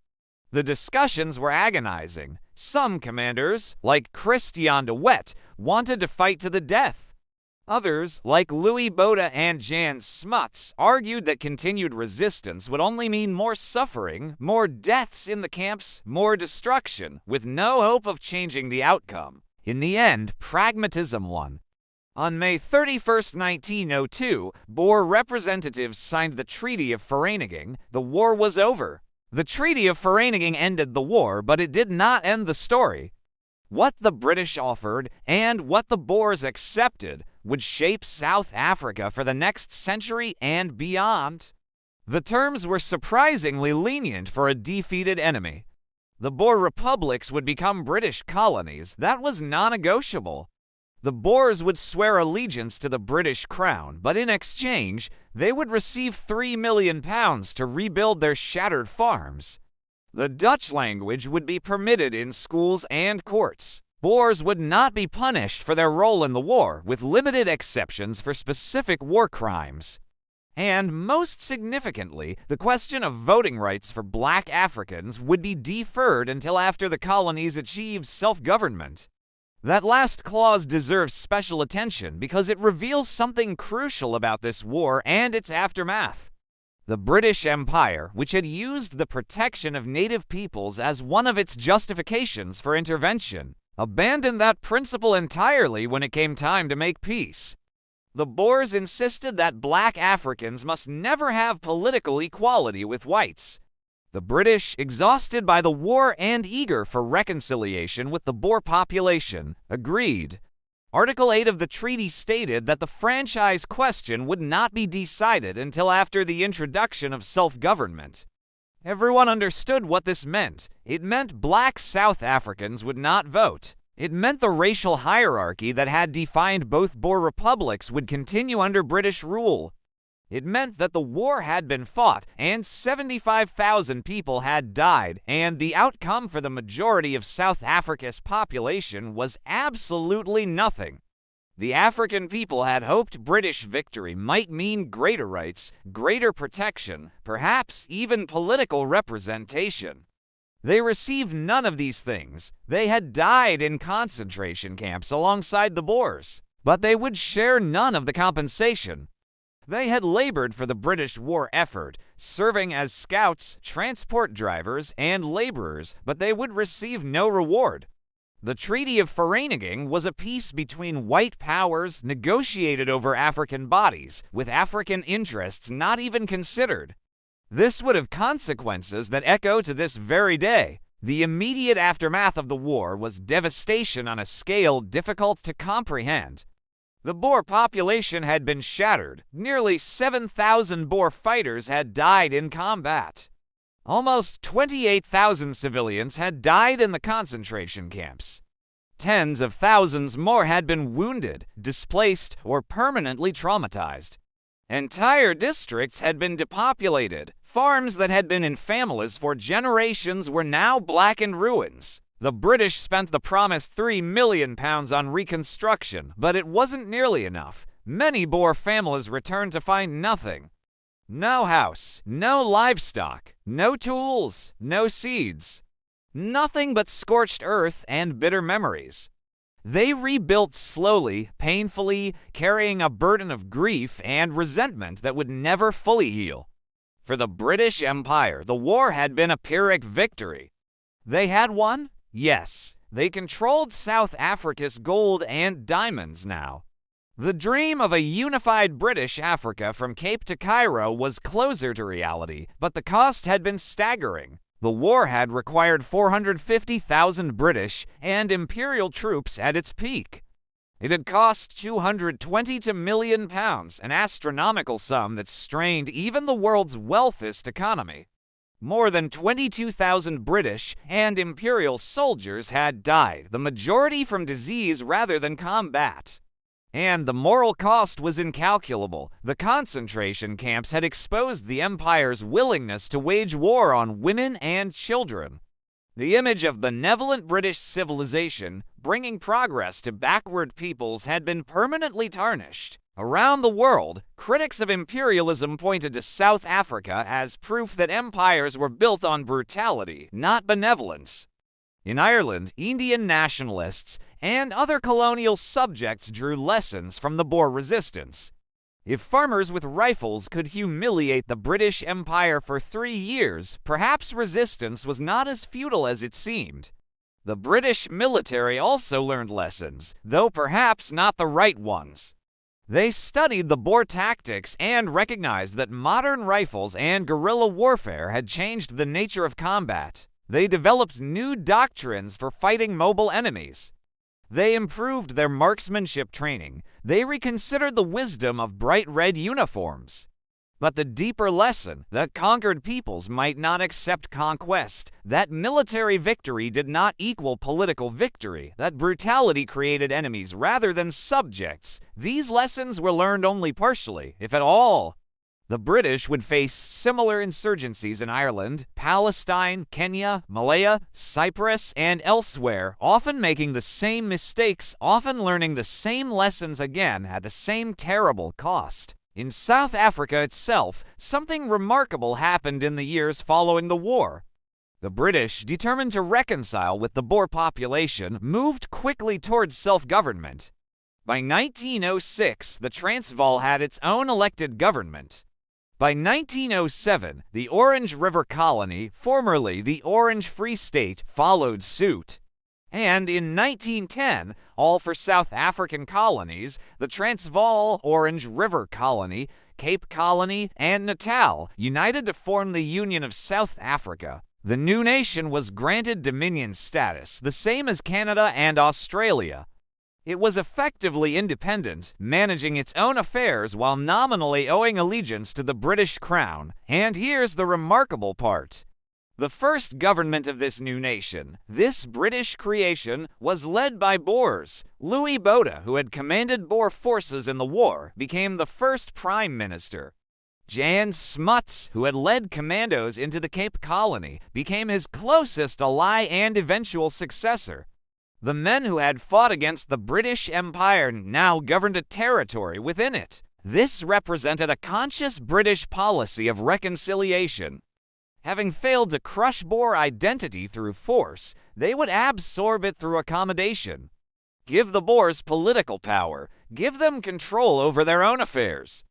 The discussions were agonizing. Some commanders, like Christian de Wet, wanted to fight to the death. Others, like Louis Bode and Jan Smuts, argued that continued resistance would only mean more suffering, more deaths in the camps, more destruction, with no hope of changing the outcome. In the end, pragmatism won. On May 31, 1902, Boer representatives signed the Treaty of Vereniging. The war was over. The Treaty of Vereniging ended the war, but it did not end the story. What the British offered, and what the Boers accepted, would shape South Africa for the next century and beyond. The terms were surprisingly lenient for a defeated enemy. The Boer republics would become British colonies. That was non-negotiable. The Boers would swear allegiance to the British crown, but in exchange, they would receive £3 million to rebuild their shattered farms. The Dutch language would be permitted in schools and courts. Boers would not be punished for their role in the war, with limited exceptions for specific war crimes. And most significantly, the question of voting rights for black Africans would be deferred until after the colonies achieved self-government. That last clause deserves special attention because it reveals something crucial about this war and its aftermath. The British Empire, which had used the protection of native peoples as one of its justifications for intervention, abandoned that principle entirely when it came time to make peace. The Boers insisted that black Africans must never have political equality with whites. The British, exhausted by the war and eager for reconciliation with the Boer population, agreed. Article 8 of the treaty stated that the franchise question would not be decided until after the introduction of self-government. Everyone understood what this meant. It meant black South Africans would not vote. It meant the racial hierarchy that had defined both Boer republics would continue under British rule. It meant that the war had been fought, and 75,000 people had died, and the outcome for the majority of South Africa's population was absolutely nothing. The African people had hoped British victory might mean greater rights, greater protection, perhaps even political representation. They received none of these things. They had died in concentration camps alongside the Boers, but they would share none of the compensation. They had labored for the British war effort, serving as scouts, transport drivers, and laborers, but they would receive no reward. The Treaty of Vereniging was a peace between white powers negotiated over African bodies, with African interests not even considered. This would have consequences that echo to this very day. The immediate aftermath of the war was devastation on a scale difficult to comprehend. The Boer population had been shattered. Nearly 7,000 Boer fighters had died in combat. Almost 28,000 civilians had died in the concentration camps. Tens of thousands more had been wounded, displaced, or permanently traumatized. Entire districts had been depopulated. Farms that had been in families for generations were now blackened ruins. The British spent the promised £3 million on reconstruction, but it wasn't nearly enough. Many Boer families returned to find nothing. No house, no livestock, no tools, no seeds. Nothing but scorched earth and bitter memories. They rebuilt slowly, painfully, carrying a burden of grief and resentment that would never fully heal. For the British Empire, the war had been a Pyrrhic victory. They had won? Yes. They controlled South Africa's gold and diamonds now. The dream of a unified British Africa from Cape to Cairo was closer to reality, but the cost had been staggering. The war had required 450,000 British and Imperial troops at its peak. It had cost £222 million, an astronomical sum that strained even the world's wealthiest economy. More than 22,000 British and Imperial soldiers had died, the majority from disease rather than combat. And the moral cost was incalculable. The concentration camps had exposed the Empire's willingness to wage war on women and children. The image of benevolent British civilization, bringing progress to backward peoples, had been permanently tarnished. Around the world, critics of imperialism pointed to South Africa as proof that empires were built on brutality, not benevolence. In Ireland, Indian nationalists and other colonial subjects drew lessons from the Boer resistance. If farmers with rifles could humiliate the British Empire for 3 years, perhaps resistance was not as futile as it seemed. The British military also learned lessons, though perhaps not the right ones. They studied the Boer tactics and recognized that modern rifles and guerrilla warfare had changed the nature of combat. They developed new doctrines for fighting mobile enemies. They improved their marksmanship training. They reconsidered the wisdom of bright red uniforms. But the deeper lesson, that conquered peoples might not accept conquest, that military victory did not equal political victory, that brutality created enemies rather than subjects, these lessons were learned only partially, if at all. The British would face similar insurgencies in Ireland, Palestine, Kenya, Malaya, Cyprus, and elsewhere, often making the same mistakes, often learning the same lessons again at the same terrible cost. In South Africa itself, something remarkable happened in the years following the war. The British, determined to reconcile with the Boer population, moved quickly towards self-government. By 1906, the Transvaal had its own elected government. By 1907, the Orange River Colony, formerly the Orange Free State, followed suit. And in 1910, all for South African colonies, the Transvaal, Orange River Colony, Cape Colony, and Natal, united to form the Union of South Africa. The new nation was granted Dominion status, the same as Canada and Australia. It was effectively independent, managing its own affairs while nominally owing allegiance to the British Crown. And here's the remarkable part. The first government of this new nation, this British creation, was led by Boers. Louis Botha, who had commanded Boer forces in the war, became the first prime minister. Jan Smuts, who had led commandos into the Cape Colony, became his closest ally and eventual successor. The men who had fought against the British Empire now governed a territory within it. This represented a conscious British policy of reconciliation. Having failed to crush Boer identity through force, they would absorb it through accommodation. Give the Boers political power. Give them control over their own affairs.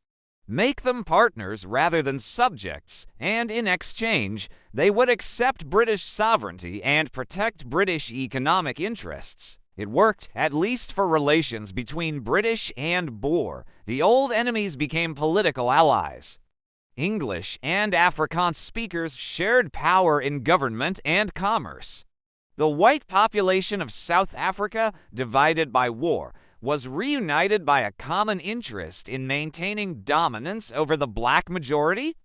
Make them partners rather than subjects, and in exchange, they would accept British sovereignty and protect British economic interests. It worked, at least for relations between British and Boer. The old enemies became political allies. English and Afrikaans speakers shared power in government and commerce. The white population of South Africa, divided by war, was reunited by a common interest in maintaining dominance over the black majority,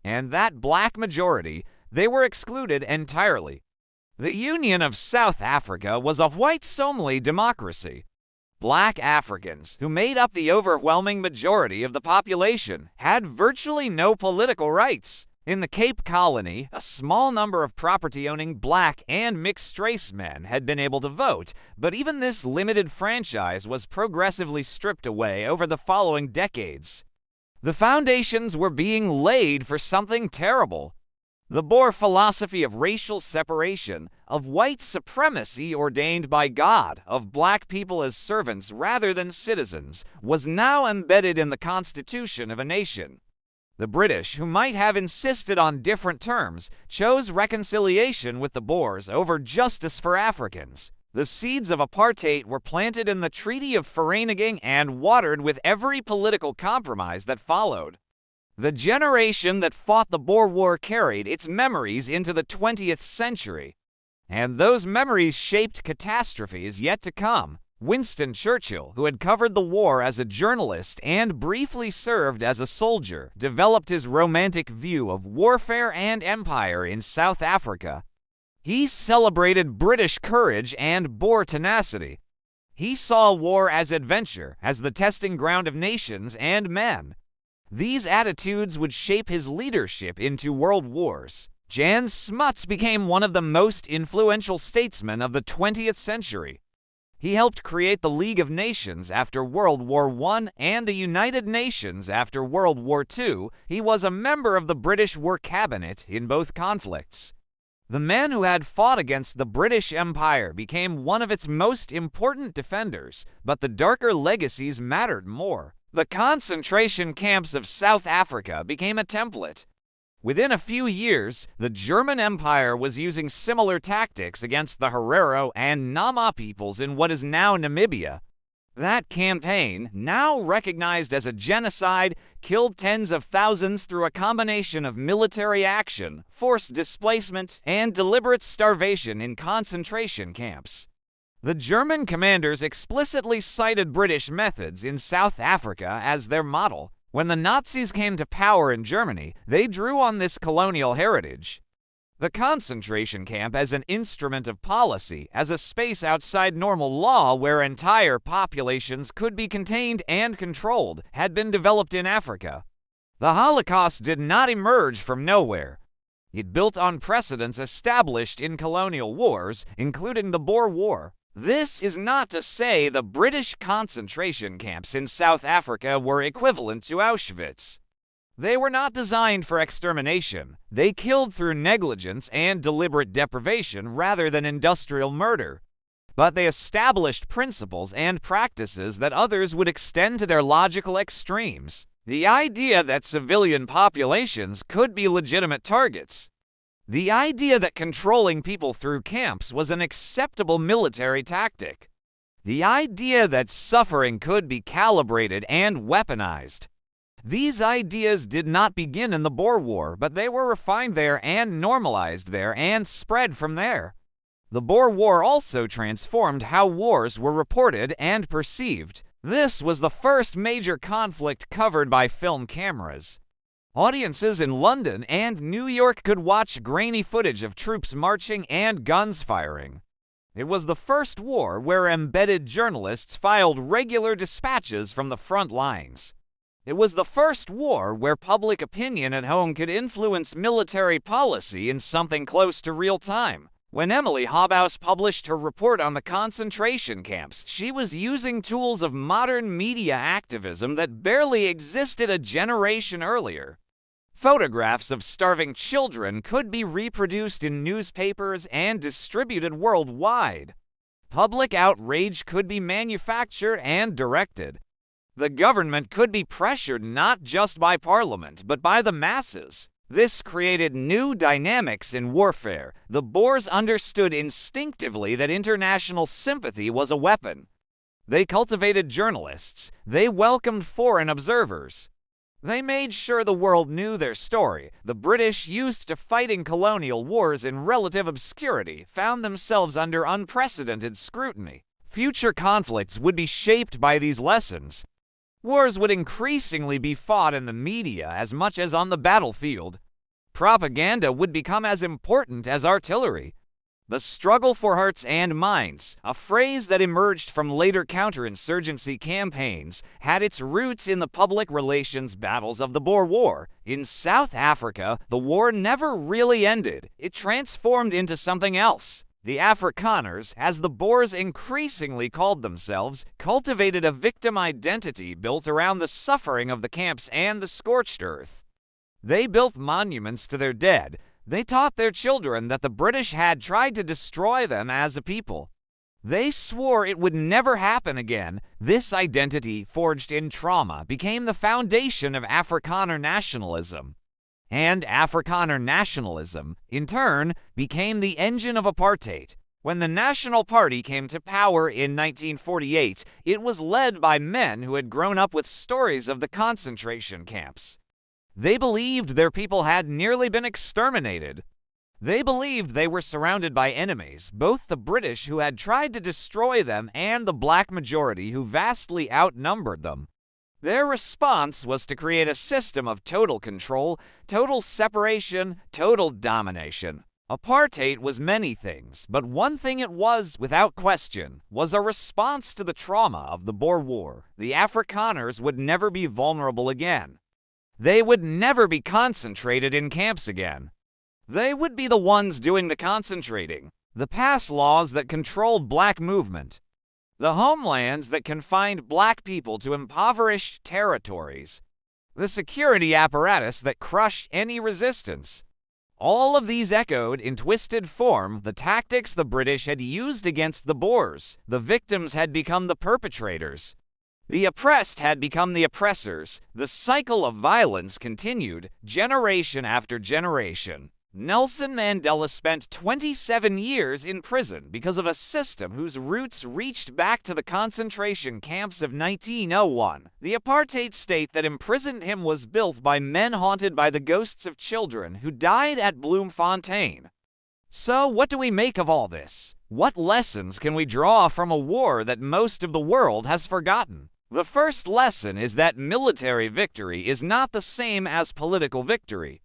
and that black majority, they were excluded entirely. The Union of South Africa was a white-only democracy. Black Africans, who made up the overwhelming majority of the population, had virtually no political rights. In the Cape Colony, a small number of property-owning black and mixed-race men had been able to vote, but even this limited franchise was progressively stripped away over the following decades. The foundations were being laid for something terrible. The Boer philosophy of racial separation, of white supremacy ordained by God, of black people as servants rather than citizens, was now embedded in the constitution of a nation. The British, who might have insisted on different terms, chose reconciliation with the Boers over justice for Africans. The seeds of apartheid were planted in the Treaty of Vereniging and watered with every political compromise that followed. The generation that fought the Boer War carried its memories into the 20th century, and those memories shaped catastrophes yet to come. Winston Churchill, who had covered the war as a journalist and briefly served as a soldier, developed his romantic view of warfare and empire in South Africa. He celebrated British courage and Boer tenacity. He saw war as adventure, as the testing ground of nations and men. These attitudes would shape his leadership into world wars. Jan Smuts became one of the most influential statesmen of the 20th century. He helped create the League of Nations after World War I and the United Nations after World War II. He was a member of the British War Cabinet in both conflicts. The man who had fought against the British Empire became one of its most important defenders, but the darker legacies mattered more. The concentration camps of South Africa became a template. Within a few years, the German Empire was using similar tactics against the Herero and Nama peoples in what is now Namibia. That campaign, now recognized as a genocide, killed tens of thousands through a combination of military action, forced displacement, and deliberate starvation in concentration camps. The German commanders explicitly cited British methods in South Africa as their model. When the Nazis came to power in Germany, they drew on this colonial heritage. The concentration camp as an instrument of policy, as a space outside normal law where entire populations could be contained and controlled, had been developed in Africa. The Holocaust did not emerge from nowhere. It built on precedents established in colonial wars, including the Boer War. This is not to say the British concentration camps in South Africa were equivalent to Auschwitz. They were not designed for extermination. They killed through negligence and deliberate deprivation rather than industrial murder. But they established principles and practices that others would extend to their logical extremes. The idea that civilian populations could be legitimate targets. The idea that controlling people through camps was an acceptable military tactic. The idea that suffering could be calibrated and weaponized. These ideas did not begin in the Boer War, but they were refined there and normalized there and spread from there. The Boer War also transformed how wars were reported and perceived. This was the first major conflict covered by film cameras. Audiences in London and New York could watch grainy footage of troops marching and guns firing. It was the first war where embedded journalists filed regular dispatches from the front lines. It was the first war where public opinion at home could influence military policy in something close to real time. When Emily Hobhouse published her report on the concentration camps, she was using tools of modern media activism that barely existed a generation earlier. Photographs of starving children could be reproduced in newspapers and distributed worldwide. Public outrage could be manufactured and directed. The government could be pressured not just by Parliament, but by the masses. This created new dynamics in warfare. The Boers understood instinctively that international sympathy was a weapon. They cultivated journalists. They welcomed foreign observers. They made sure the world knew their story. The British, used to fighting colonial wars in relative obscurity, found themselves under unprecedented scrutiny. Future conflicts would be shaped by these lessons. Wars would increasingly be fought in the media as much as on the battlefield. Propaganda would become as important as artillery. The struggle for hearts and minds, a phrase that emerged from later counterinsurgency campaigns, had its roots in the public relations battles of the Boer War. In South Africa, the war never really ended. It transformed into something else. The Afrikaners, as the Boers increasingly called themselves, cultivated a victim identity built around the suffering of the camps and the scorched earth. They built monuments to their dead. They taught their children that the British had tried to destroy them as a people. They swore it would never happen again. This identity, forged in trauma, became the foundation of Afrikaner nationalism. And Afrikaner nationalism, in turn, became the engine of apartheid. When the National Party came to power in 1948, it was led by men who had grown up with stories of the concentration camps. They believed their people had nearly been exterminated. They believed they were surrounded by enemies, both the British who had tried to destroy them and the black majority who vastly outnumbered them. Their response was to create a system of total control, total separation, total domination. Apartheid was many things, but one thing it was, without question, was a response to the trauma of the Boer War. The Afrikaners would never be vulnerable again. They would never be concentrated in camps again. They would be the ones doing the concentrating. The pass laws that controlled black movement. The homelands that confined black people to impoverished territories. The security apparatus that crushed any resistance. All of these echoed, in twisted form, the tactics the British had used against the Boers. The victims had become the perpetrators. The oppressed had become the oppressors. The cycle of violence continued, generation after generation. Nelson Mandela spent 27 years in prison because of a system whose roots reached back to the concentration camps of 1901. The apartheid state that imprisoned him was built by men haunted by the ghosts of children who died at Bloemfontein. So, what do we make of all this? What lessons can we draw from a war that most of the world has forgotten? The first lesson is that military victory is not the same as political victory.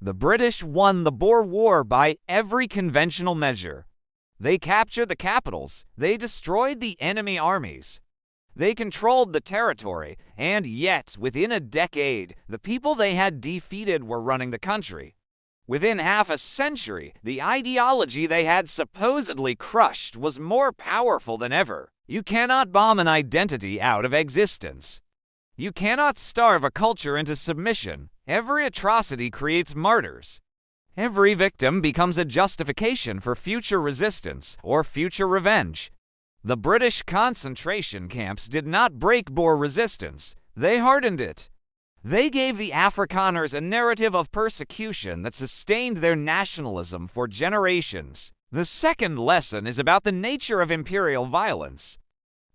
The British won the Boer War by every conventional measure. They captured the capitals, they destroyed the enemy armies, they controlled the territory, and yet, within a decade, the people they had defeated were running the country. Within half a century, the ideology they had supposedly crushed was more powerful than ever. You cannot bomb an identity out of existence. You cannot starve a culture into submission. Every atrocity creates martyrs. Every victim becomes a justification for future resistance or future revenge. The British concentration camps did not break Boer resistance. They hardened it. They gave the Afrikaners a narrative of persecution that sustained their nationalism for generations. The second lesson is about the nature of imperial violence.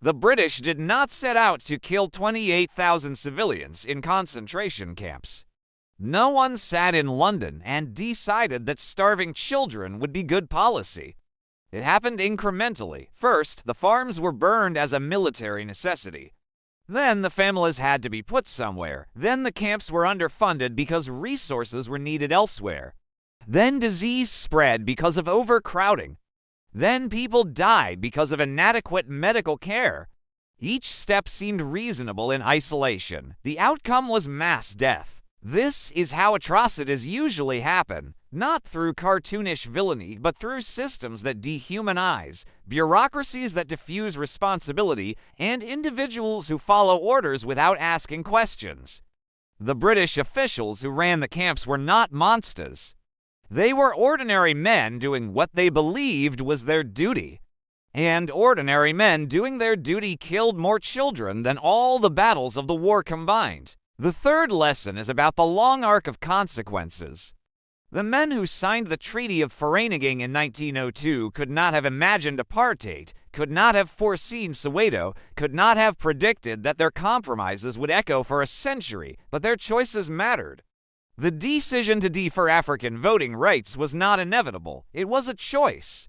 The British did not set out to kill 28,000 civilians in concentration camps. No one sat in London and decided that starving children would be good policy. It happened incrementally. First, the farms were burned as a military necessity. Then the families had to be put somewhere. Then the camps were underfunded because resources were needed elsewhere. Then disease spread because of overcrowding. Then people died because of inadequate medical care. Each step seemed reasonable in isolation. The outcome was mass death. This is how atrocities usually happen, not through cartoonish villainy, but through systems that dehumanize, bureaucracies that diffuse responsibility, and individuals who follow orders without asking questions. The British officials who ran the camps were not monsters. They were ordinary men doing what they believed was their duty. And ordinary men doing their duty killed more children than all the battles of the war combined. The third lesson is about the long arc of consequences. The men who signed the Treaty of Vereniging in 1902 could not have imagined apartheid, could not have foreseen Soweto, could not have predicted that their compromises would echo for a century, but their choices mattered. The decision to defer African voting rights was not inevitable. It was a choice.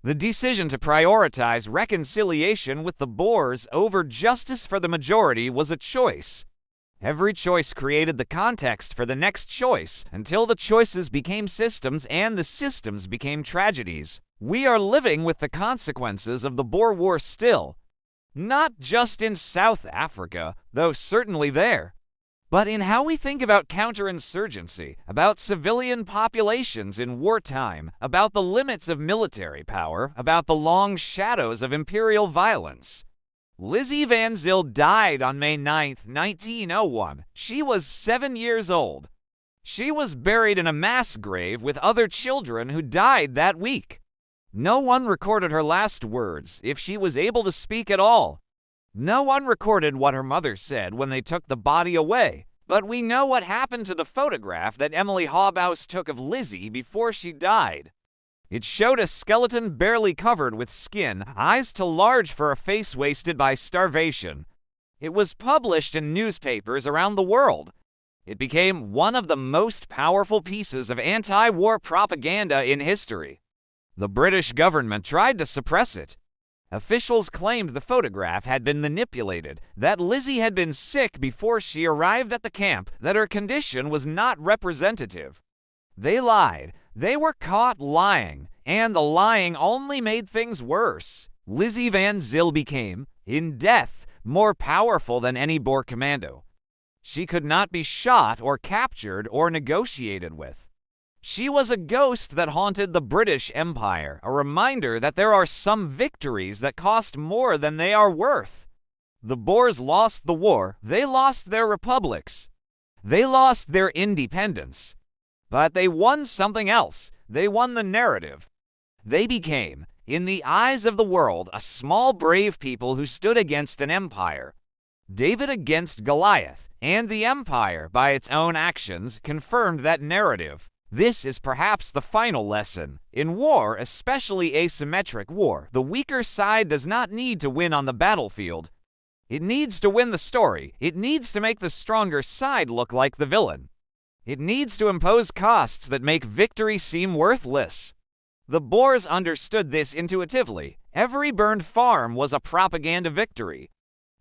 The decision to prioritize reconciliation with the Boers over justice for the majority was a choice. Every choice created the context for the next choice until the choices became systems and the systems became tragedies. We are living with the consequences of the Boer Wars still, not just in South Africa, though certainly there, but in how we think about counterinsurgency, about civilian populations in wartime, about the limits of military power, about the long shadows of imperial violence. Lizzie Van Zyl died on May 9, 1901. She was 7 years old. She was buried in a mass grave with other children who died that week. No one recorded her last words, if she was able to speak at all. No one recorded what her mother said when they took the body away, but we know what happened to the photograph that Emily Haubaus took of Lizzie before she died. It showed a skeleton barely covered with skin, eyes too large for a face wasted by starvation. It was published in newspapers around the world. It became one of the most powerful pieces of anti-war propaganda in history. The British government tried to suppress it. Officials claimed the photograph had been manipulated, that Lizzie had been sick before she arrived at the camp, that her condition was not representative. They lied. They were caught lying, and the lying only made things worse. Lizzie Van Zyl became, in death, more powerful than any Boer commando. She could not be shot or captured or negotiated with. She was a ghost that haunted the British Empire, a reminder that there are some victories that cost more than they are worth. The Boers lost the war. They lost their republics. They lost their independence. But they won something else. They won the narrative. They became, in the eyes of the world, a small brave people who stood against an empire. David against Goliath, and the empire, by its own actions, confirmed that narrative. This is perhaps the final lesson. In war, especially asymmetric war, the weaker side does not need to win on the battlefield. It needs to win the story. It needs to make the stronger side look like the villain. It needs to impose costs that make victory seem worthless. The Boers understood this intuitively. Every burned farm was a propaganda victory.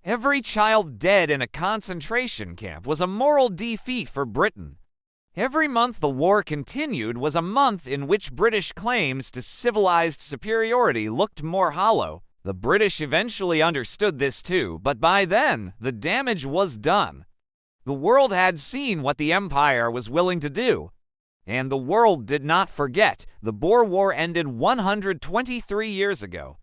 Every child dead in a concentration camp was a moral defeat for Britain. Every month the war continued was a month in which British claims to civilized superiority looked more hollow. The British eventually understood this too, but by then, the damage was done. The world had seen what the Empire was willing to do. And the world did not forget. The Boer War ended 123 years ago.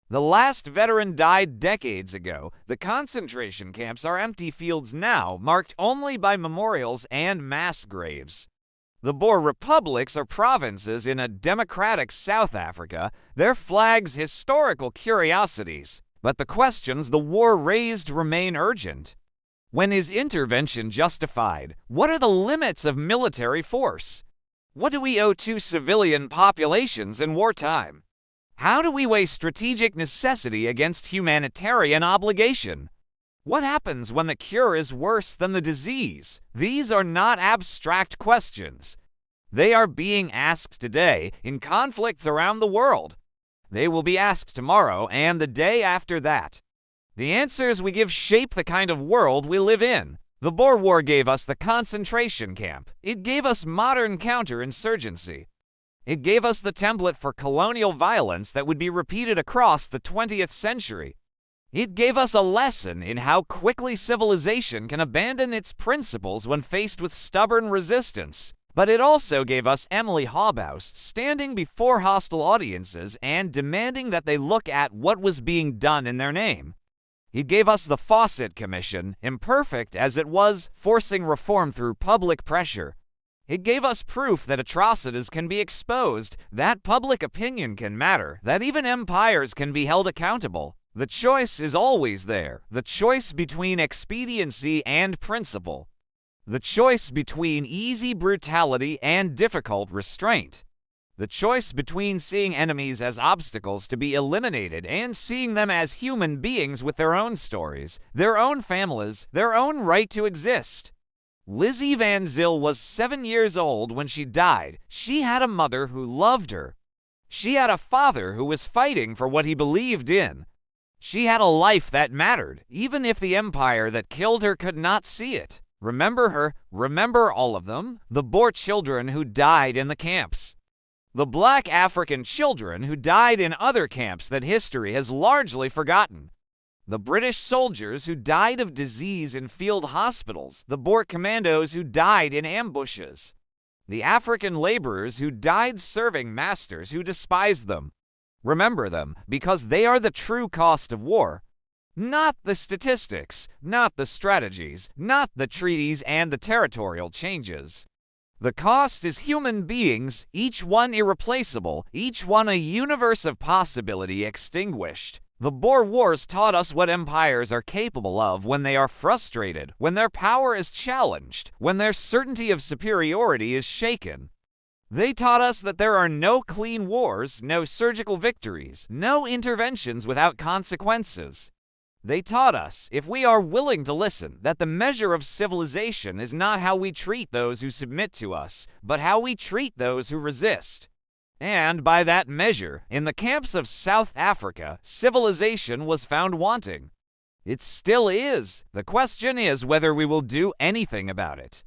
The last veteran died decades ago. The concentration camps are empty fields now, marked only by memorials and mass graves. The Boer republics are provinces in a democratic South Africa, their flags historical curiosities. But the questions the war raised remain urgent. When is intervention justified? What are the limits of military force? What do we owe to civilian populations in wartime? How do we weigh strategic necessity against humanitarian obligation? What happens when the cure is worse than the disease? These are not abstract questions. They are being asked today in conflicts around the world. They will be asked tomorrow and the day after that. The answers we give shape the kind of world we live in. The Boer War gave us the concentration camp. It gave us modern counterinsurgency. It gave us the template for colonial violence that would be repeated across the 20th century. It gave us a lesson in how quickly civilization can abandon its principles when faced with stubborn resistance. But it also gave us Emily Haubaus standing before hostile audiences and demanding that they look at what was being done in their name. It gave us the Fawcett Commission, imperfect as it was, forcing reform through public pressure. It gave us proof that atrocities can be exposed, that public opinion can matter, that even empires can be held accountable. The choice is always there, the choice between expediency and principle. The choice between easy brutality and difficult restraint. The choice between seeing enemies as obstacles to be eliminated and seeing them as human beings with their own stories, their own families, their own right to exist. Lizzie Van Zyl was 7 years old when she died. She had a mother who loved her. She had a father who was fighting for what he believed in. She had a life that mattered, even if the empire that killed her could not see it. Remember her, remember all of them, the Boer children who died in the camps. The black African children who died in other camps that history has largely forgotten. The British soldiers who died of disease in field hospitals, the Boer commandos who died in ambushes, the African laborers who died serving masters who despised them. Remember them, because they are the true cost of war. Not the statistics, not the strategies, not the treaties and the territorial changes. The cost is human beings, each one irreplaceable, each one a universe of possibility extinguished. The Boer Wars taught us what empires are capable of when they are frustrated, when their power is challenged, when their certainty of superiority is shaken. They taught us that there are no clean wars, no surgical victories, no interventions without consequences. They taught us, if we are willing to listen, that the measure of civilization is not how we treat those who submit to us, but how we treat those who resist. And by that measure, in the camps of South Africa, civilization was found wanting. It still is. The question is whether we will do anything about it.